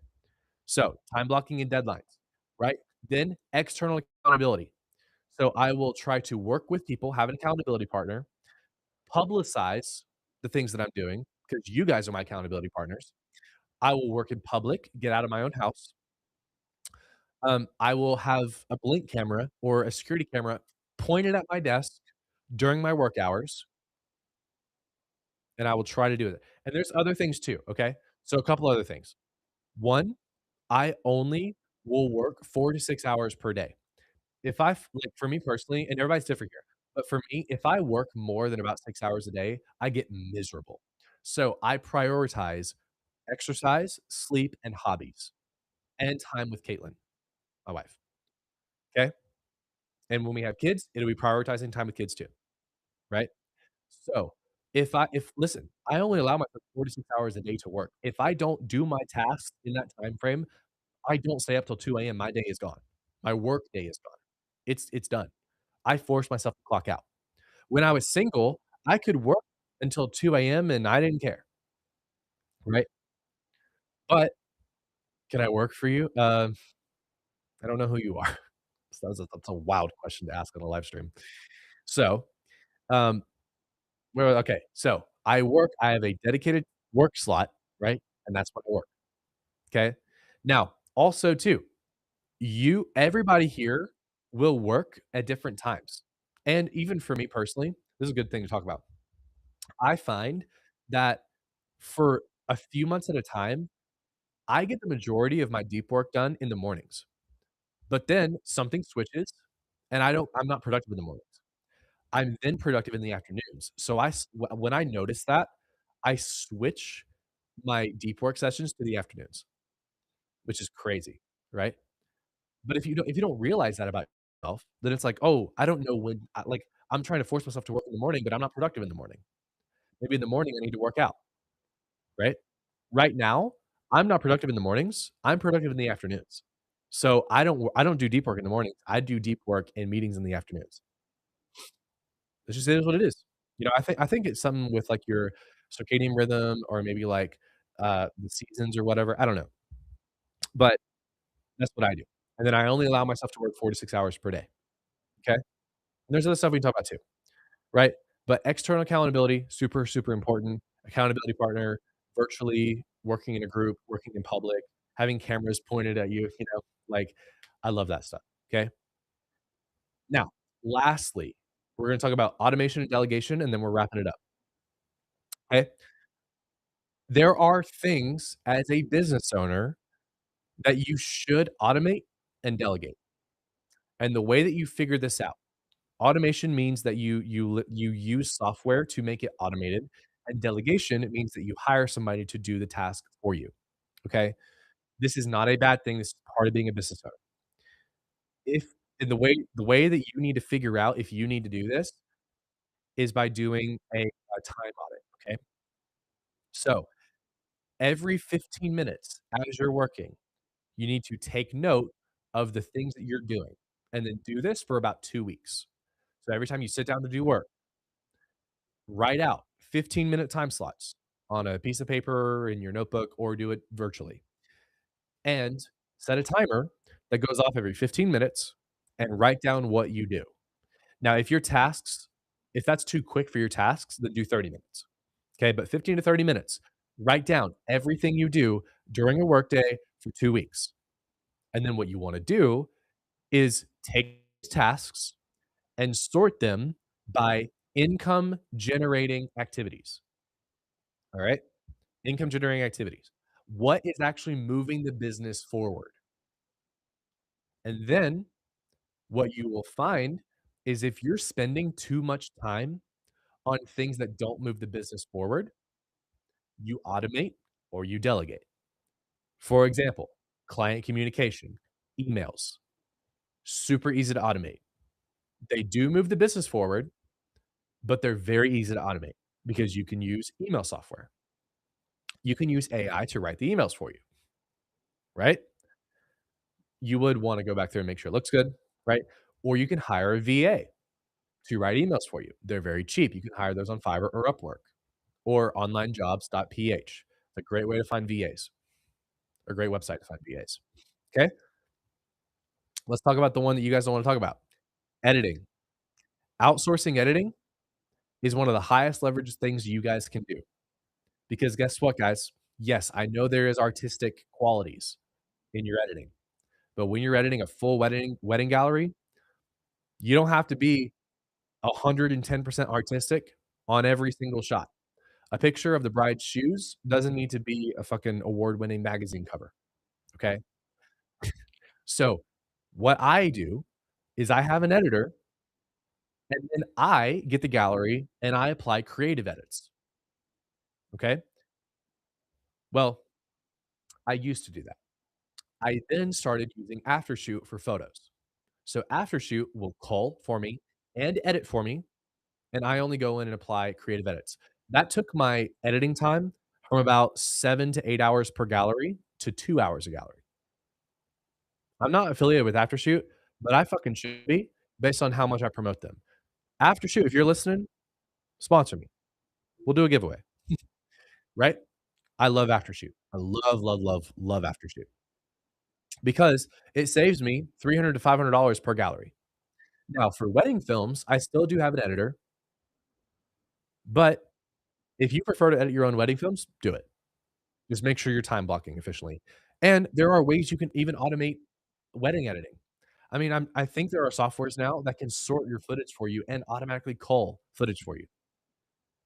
So, time blocking and deadlines, right? Then external accountability. So I will try to work with people, have an accountability partner, publicize the things that I'm doing because you guys are my accountability partners. I will work in public, get out of my own house. I will have a Blink camera or a security camera pointed at my desk during my work hours, and I will try to do it. And there's other things too, okay? So a couple other things. 1, I only will work 4 to 6 hours per day. If I like, for me personally, and everybody's different here, but for me, if I work more than about 6 hours a day, I get miserable. So I prioritize exercise, sleep, and hobbies, and time with Caitlin, my wife, okay? And when we have kids, it'll be prioritizing time with kids too, right? So, if listen, I only allow myself 46 hours a day to work. If I don't do my tasks in that time frame, I don't stay up till 2 AM, my day is gone. My work day is gone. It's done. I force myself to clock out. When I was single, I could work until 2 AM and I didn't care, right? But can I work for you? I don't know who you are. So that's a wild question to ask on a live stream. So, um, well, okay, so I have a dedicated work slot, right? And that's when I work, okay? Now, also too, everybody here will work at different times. And even for me personally, this is a good thing to talk about. I find that for a few months at a time, I get the majority of my deep work done in the mornings. But then something switches and I'm not productive in the mornings. I'm then productive in the afternoons. So when I notice that, I switch my deep work sessions to the afternoons, which is crazy, right? But if you don't realize that about yourself, then it's like, "Oh, I don't know when," I'm trying to force myself to work in the morning, but I'm not productive in the morning. Maybe in the morning I need to work out, right? Right now, I'm not productive in the mornings, I'm productive in the afternoons. So I don't do deep work in the mornings, I do deep work in meetings in the afternoons. It's just it is what it is. I think it's something with, like, your circadian rhythm or maybe, like, the seasons or whatever, I don't know. But that's what I do. And then I only allow myself to work 4 to 6 hours per day, okay? And there's other stuff we can talk about too, right? But external accountability, super, super important. Accountability partner, virtually working in a group, working in public, having cameras pointed at you, like, I love that stuff, okay? Now, lastly, we're gonna talk about automation and delegation, and then we're wrapping it up, okay? There are things as a business owner that you should automate and delegate. And the way that you figure this out, automation means that you use software to make it automated, and delegation, it means that you hire somebody to do the task for you, okay? This is not a bad thing, this is part of being a business owner. If and the way that you need to figure out if you need to do this is by doing a time audit, okay? So, every 15 minutes as you're working, you need to take note of the things that you're doing, and then do this for about 2 weeks. So every time you sit down to do work, write out 15-minute time slots on a piece of paper in your notebook or do it virtually, and set a timer that goes off every 15 minutes and write down what you do. Now, if that's too quick for your tasks, then do 30 minutes, okay? But 15 to 30 minutes, write down everything you do during a workday for 2 weeks, and then what you wanna do is take tasks and sort them by income generating activities, all right? Income generating activities. What is actually moving the business forward? And then what you will find is if you're spending too much time on things that don't move the business forward, you automate or you delegate. For example, client communication, emails, super easy to automate. They do move the business forward, but they're very easy to automate because you can use email software. You can use AI to write the emails for you, right? You would wanna go back there and make sure it looks good, right? Or you can hire a VA to write emails for you. They're very cheap. You can hire those on Fiverr or Upwork or onlinejobs.ph. It's a great way to find VAs, a great website to find VAs. Okay? Let's talk about the one that you guys don't wanna talk about, editing. Outsourcing editing is one of the highest leverage things you guys can do because guess what, guys? Yes, I know there is artistic qualities in your editing, but when you're editing a full wedding gallery, you don't have to be 110% artistic on every single shot. A picture of the bride's shoes doesn't need to be a fucking award-winning magazine cover, okay? So, what I do is I have an editor, and then I get the gallery, and I apply creative edits. Okay. Well, I used to do that. I then started using Aftershoot for photos. So Aftershoot will cull for me and edit for me, and I only go in and apply creative edits. That took my editing time from about 7 to 8 hours per gallery to 2 hours a gallery. I'm not affiliated with Aftershoot, but I fucking should be based on how much I promote them. Aftershoot, if you're listening, sponsor me. We'll do a giveaway, right? I love Aftershoot. I love, love, love, love Aftershoot because it saves me $300 to $500 per gallery. Now, for wedding films, I still do have an editor, but if you prefer to edit your own wedding films, do it. Just make sure you're time blocking efficiently. And there are ways you can even automate wedding editing. I mean, I think there are softwares now that can sort your footage for you and automatically cull footage for you.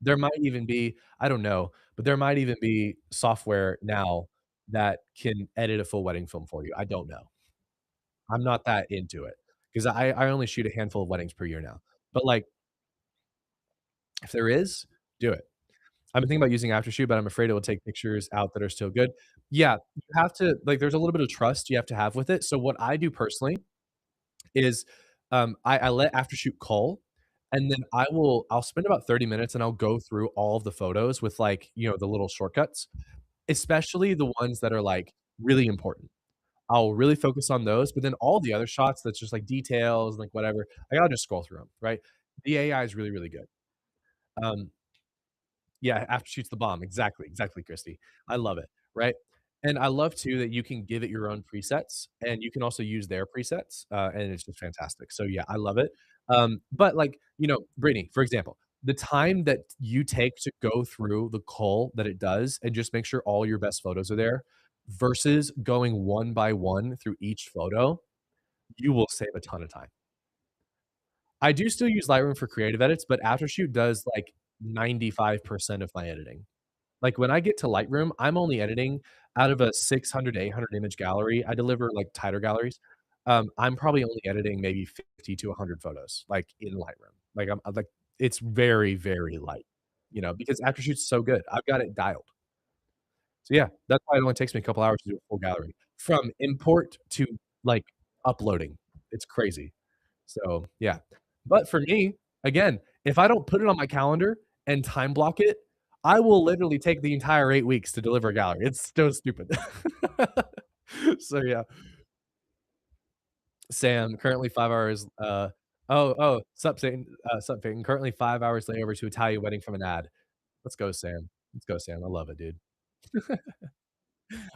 There might even be, I don't know, but there might even be software now that can edit a full wedding film for you. I don't know. I'm not that into it because I only shoot a handful of weddings per year now. But, like, if there is, do it. I've been thinking about using Aftershoot, but I'm afraid it will take pictures out that are still good. Yeah, you have to like, there's a little bit of trust you have to have with it. So what I do personally is, I let Aftershoot call, and then I'll spend about 30 minutes, and I'll go through all of the photos with, like, the little shortcuts, especially the ones that are, like, really important. I'll really focus on those, but then all the other shots that's just, like, details, like, whatever, I'll just scroll through them, right? The AI is really, really good. Um, Yeah, after shoots the bomb. Exactly, exactly, Christy. I love it, right? And I love too that you can give it your own presets, and you can also use their presets, and it's just fantastic. So, yeah, I love it. But, like, Brittany, for example, the time that you take to go through the cull that it does and just make sure all your best photos are there versus going one by one through each photo, you will save a ton of time. I do still use Lightroom for creative edits, but Aftershoot does, like, 95% of my editing. Like, when I get to Lightroom, I'm only editing out of a 600 to 800 image gallery. I deliver, like, tighter galleries. I'm probably only editing maybe 50 to 100 photos, like, in Lightroom. Like, I'm like, it's very, very light, because Aftershoot's so good. I've got it dialed. So, yeah, that's why it only takes me a couple hours to do a full gallery. From import to, like, uploading. It's crazy. So, yeah. But for me, again, if I don't put it on my calendar and time block it, I will literally take the entire 8 weeks to deliver a gallery. It's so stupid. So, yeah. Sam, currently 5 hours, sup, Satan, sup, Peyton. Currently 5 hours layover to Italian wedding from an ad. Let's go, Sam. Let's go, Sam. I love it, dude.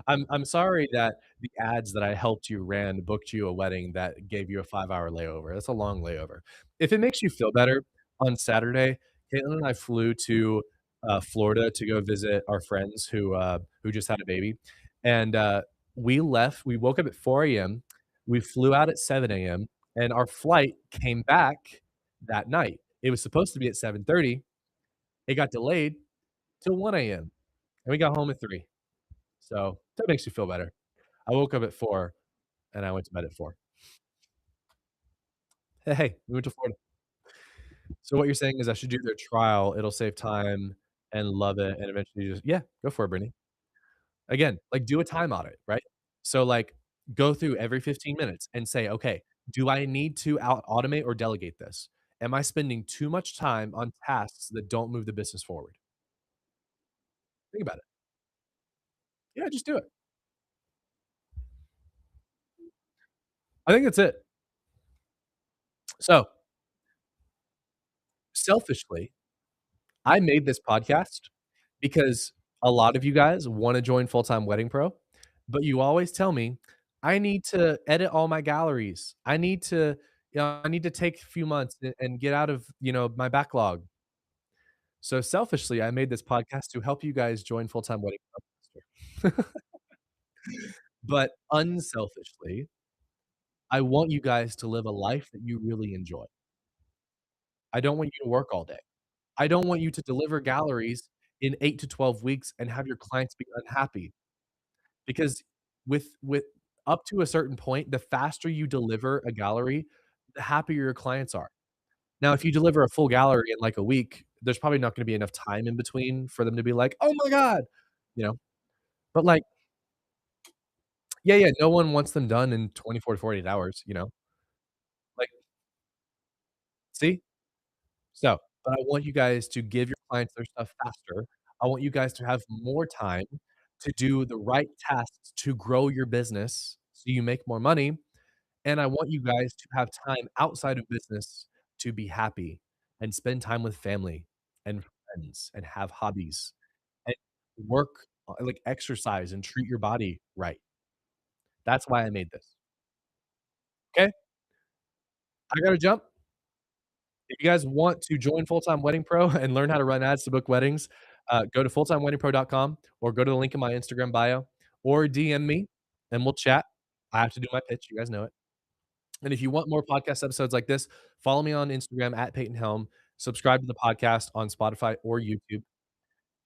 I'm sorry that the ads that I helped you ran booked you a wedding that gave you a 5-hour layover. That's a long layover. If it makes you feel better, on Saturday, Caitlin and I flew to, Florida to go visit our friends who just had a baby, and, we woke up at 4 AM, we flew out at 7 AM, and our flight came back that night. It was supposed to be at 7:30, it got delayed till 1 AM, and we got home at 3. So, that makes you feel better. I woke up at 4 and I went to bed at 4. Hey, we went to Florida. So what you're saying is I should do their trial, it'll save time and love it, and eventually just yeah, go for it, Brittany. Again, like, do a time audit, right? So, like, go through every 15 minutes and say, "Okay, do I need to automate or delegate this? Am I spending too much time on tasks that don't move the business forward?" Think about it. Yeah, just do it. I think that's it. So, selfishly, I made this podcast because a lot of you guys wanna join Full-Time Wedding Pro, but you always tell me, "I need to edit all my galleries. I need to take a few months and get out of, my backlog." So selfishly, I made this podcast to help you guys join Full-Time Wedding Pro faster. But unselfishly, I want you guys to live a life that you really enjoy. I don't want you to work all day. I don't want you to deliver galleries in 8 to 12 weeks and have your clients be unhappy. Because with up to a certain point, the faster you deliver a gallery, the happier your clients are. Now, if you deliver a full gallery in, like, a week, there's probably not gonna be enough time in between for them to be like, "Oh my god," you know? But, like yeah, yeah, no one wants them done in 24 to 48 hours, you know? Like, see? So, but I want you guys to give your clients their stuff faster. I want you guys to have more time to do the right tasks to grow your business so you make more money, and I want you guys to have time outside of business to be happy and spend time with family and friends and have hobbies and work, like, exercise and treat your body right. That's why I made this. Okay? I gotta jump. If you guys want to join Full-Time Wedding Pro and learn how to run ads to book weddings, go to fulltimeweddingpro.com or go to the link in my Instagram bio or DM me and we'll chat. I have to do my pitch. You guys know it. And if you want more podcast episodes like this, follow me on Instagram at Peyton Helm. Subscribe to the podcast on Spotify or YouTube.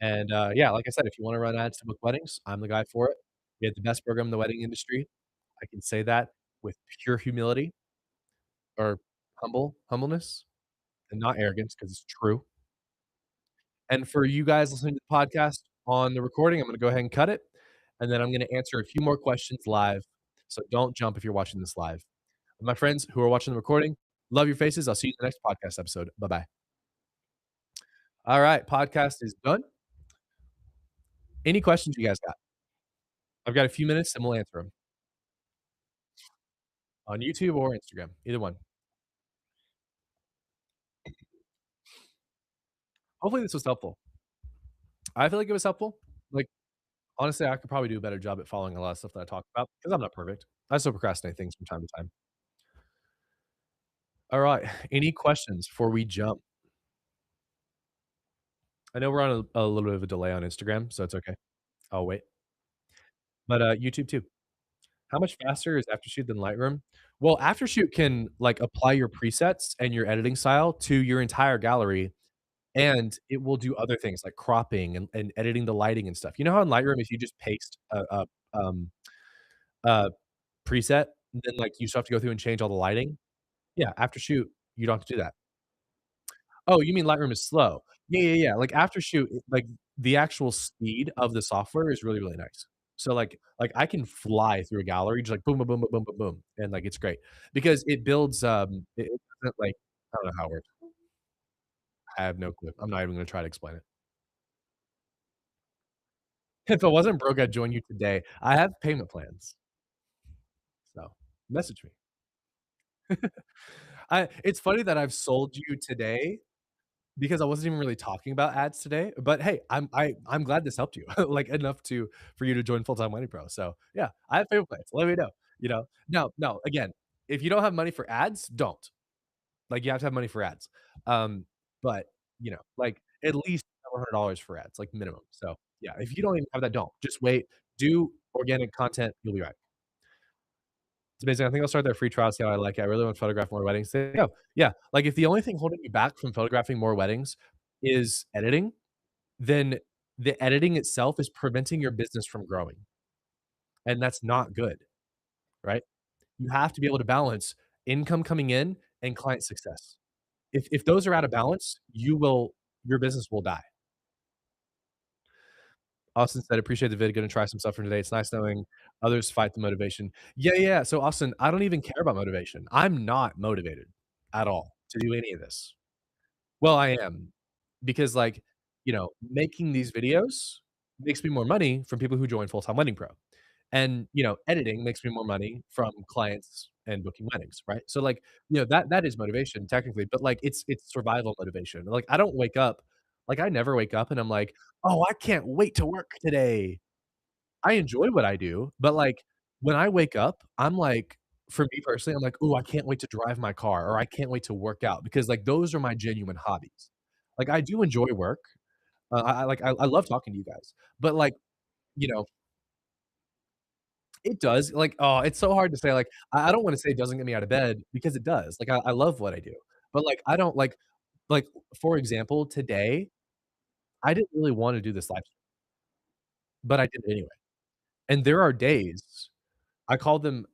And yeah, like I said, if you want to run ads to book weddings, I'm the guy for it. We have the best program in the wedding industry. I can say that with pure humility or humbleness and not arrogance because it's true. And for you guys listening to the podcast on the recording, I'm gonna go ahead and cut it, and then I'm gonna answer a few more questions live, so don't jump if you're watching this live. My friends who are watching the recording, love your faces. I'll see you in the next podcast episode. Bye-bye. All right, podcast is done. Any questions you guys got? I've got a few minutes, and we'll answer them on YouTube or Instagram, either one. Hopefully, this was helpful. I feel like it was helpful. Like, honestly, I could probably do a better job at following a lot of stuff that I talk about because I'm not perfect. I still procrastinate things from time to time. All right. Any questions before we jump? I know we're on a little bit of a delay on Instagram, so it's okay. I'll wait. But, YouTube too. How much faster is Aftershoot than Lightroom? Well, Aftershoot can, like, apply your presets and your editing style to your entire gallery, and it will do other things like cropping and editing the lighting and stuff. You know how in Lightroom, if you just paste a preset, then, like, you still have to go through and change all the lighting? Yeah, Aftershoot, you don't have to do that. Oh, you mean Lightroom is slow. Yeah, yeah, yeah, like, Aftershoot, like, the actual speed of the software is really, really nice. So, like, I can fly through a gallery just like boom, boom, boom, boom, boom, boom, boom, and, like, it's great because it builds, it doesn't, like I don't know how it works. I have no clue. I'm not even gonna try to explain it. If I wasn't broke, I'd join you today. I have payment plans, so message me. I it's funny that I've sold you today because I wasn't even really talking about ads today, but hey, I'm glad this helped you, like, enough to for you to join Full-Time Money Pro, so, yeah, I have payment plans, let me know, you know? No, no, again, if you don't have money for ads, don't. Like, you have to have money for ads, um, but, like, at least $700 for ads, like, minimum, so, yeah, if you don't even have that, don't. Just wait, do organic content, you'll be right. It's amazing. I think I'll start their free trial, see how I like it. I really want to photograph more weddings. There you go. Yeah, like, if the only thing holding you back from photographing more weddings is editing, then the editing itself is preventing your business from growing, and that's not good, right? You have to be able to balance income coming in and client success. If those are out of balance, your business will die. Austin said, "Appreciate the vid, gonna try some stuff from today. It's nice knowing others fight the motivation." Yeah, yeah, yeah. So, Austin, I don't even care about motivation. I'm not motivated at all to do any of this. Well, I am, because, like, making these videos makes me more money from people who join Full-Time Wedding Pro, and, editing makes me more money from clients and booking weddings, right? So, like, that is motivation technically, but, like, it's survival motivation. Like, I don't wake up like, I never wake up and I'm like, "Oh, I can't wait to work today." I enjoy what I do, but, like, when I wake up, I'm like for me personally, I'm like, "Ooh, I can't wait to drive my car," or, "I can't wait to work out," because, like, those are my genuine hobbies. Like, I do enjoy work. I love talking to you guys, but, like, you know, it does, like, oh, it's so hard to say, like, I don't wanna say it doesn't get me out of bed because it does. Like, I love what I do, but, like, I don't like, for example, today, I didn't really wanna do this live stream, but I did it anyway. And there are days I call them,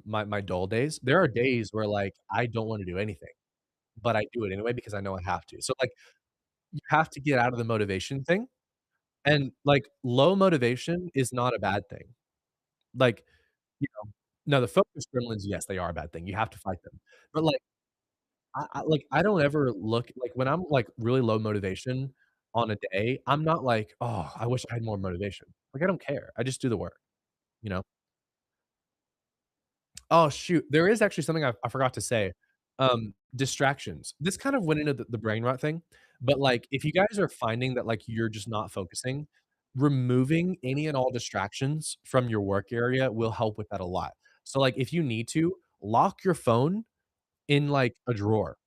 my dull days. There are days where, like, I don't wanna do anything, but I do it anyway because I know I have to. So, like, you have to get out of the motivation thing, and, like, low motivation is not a bad thing. Like, you know no, the focus gremlins, yes, they are a bad thing, you have to fight them. But, like, I don't ever look like, when I'm, like, really low motivation on a day, I'm not like, "Oh, I wish I had more motivation." Like, I don't care, I just do the work, you know? Oh, shoot, there is actually something I forgot to say. Distractions. This kind of went into the brain rot thing, but, like, if you guys are finding that, like, you're just not focusing, removing any and all distractions from your work area will help with that a lot. So, like, if you need to, lock your phone in, like, a drawer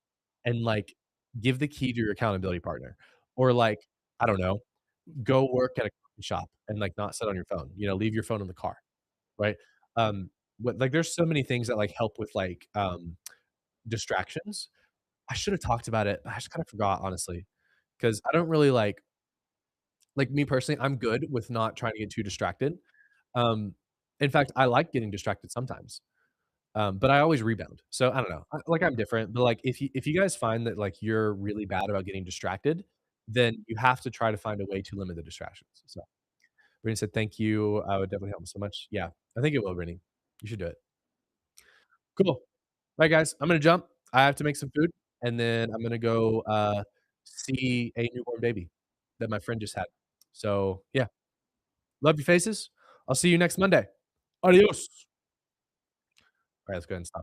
and, like, give the key to your accountability partner, or, like, I don't know, go work at a coffee shop and, like, not sit on your phone, leave your phone in the car, right? There's so many things that, like, help with, like, distractions. I should have talked about it. I just kinda forgot, honestly, because I don't really like, me personally, I'm good with not trying to get too distracted. Um, in fact, I like getting distracted sometimes, but I always rebound. So, I don't know. I'm different, but, like, if you guys find that, like, you're really bad about getting distracted, then you have to try to find a way to limit the distractions. So, Brittany said, "Thank you. I would definitely help me so much." Yeah, I think it will, Brittany. You should do it. Cool. Alright, guys, I'm gonna jump. I have to make some food, and then I'm gonna go, see a newborn baby that my friend just had. So, yeah, love your faces. I'll see you next Monday. Adios. Alright, let's go ahead and stop.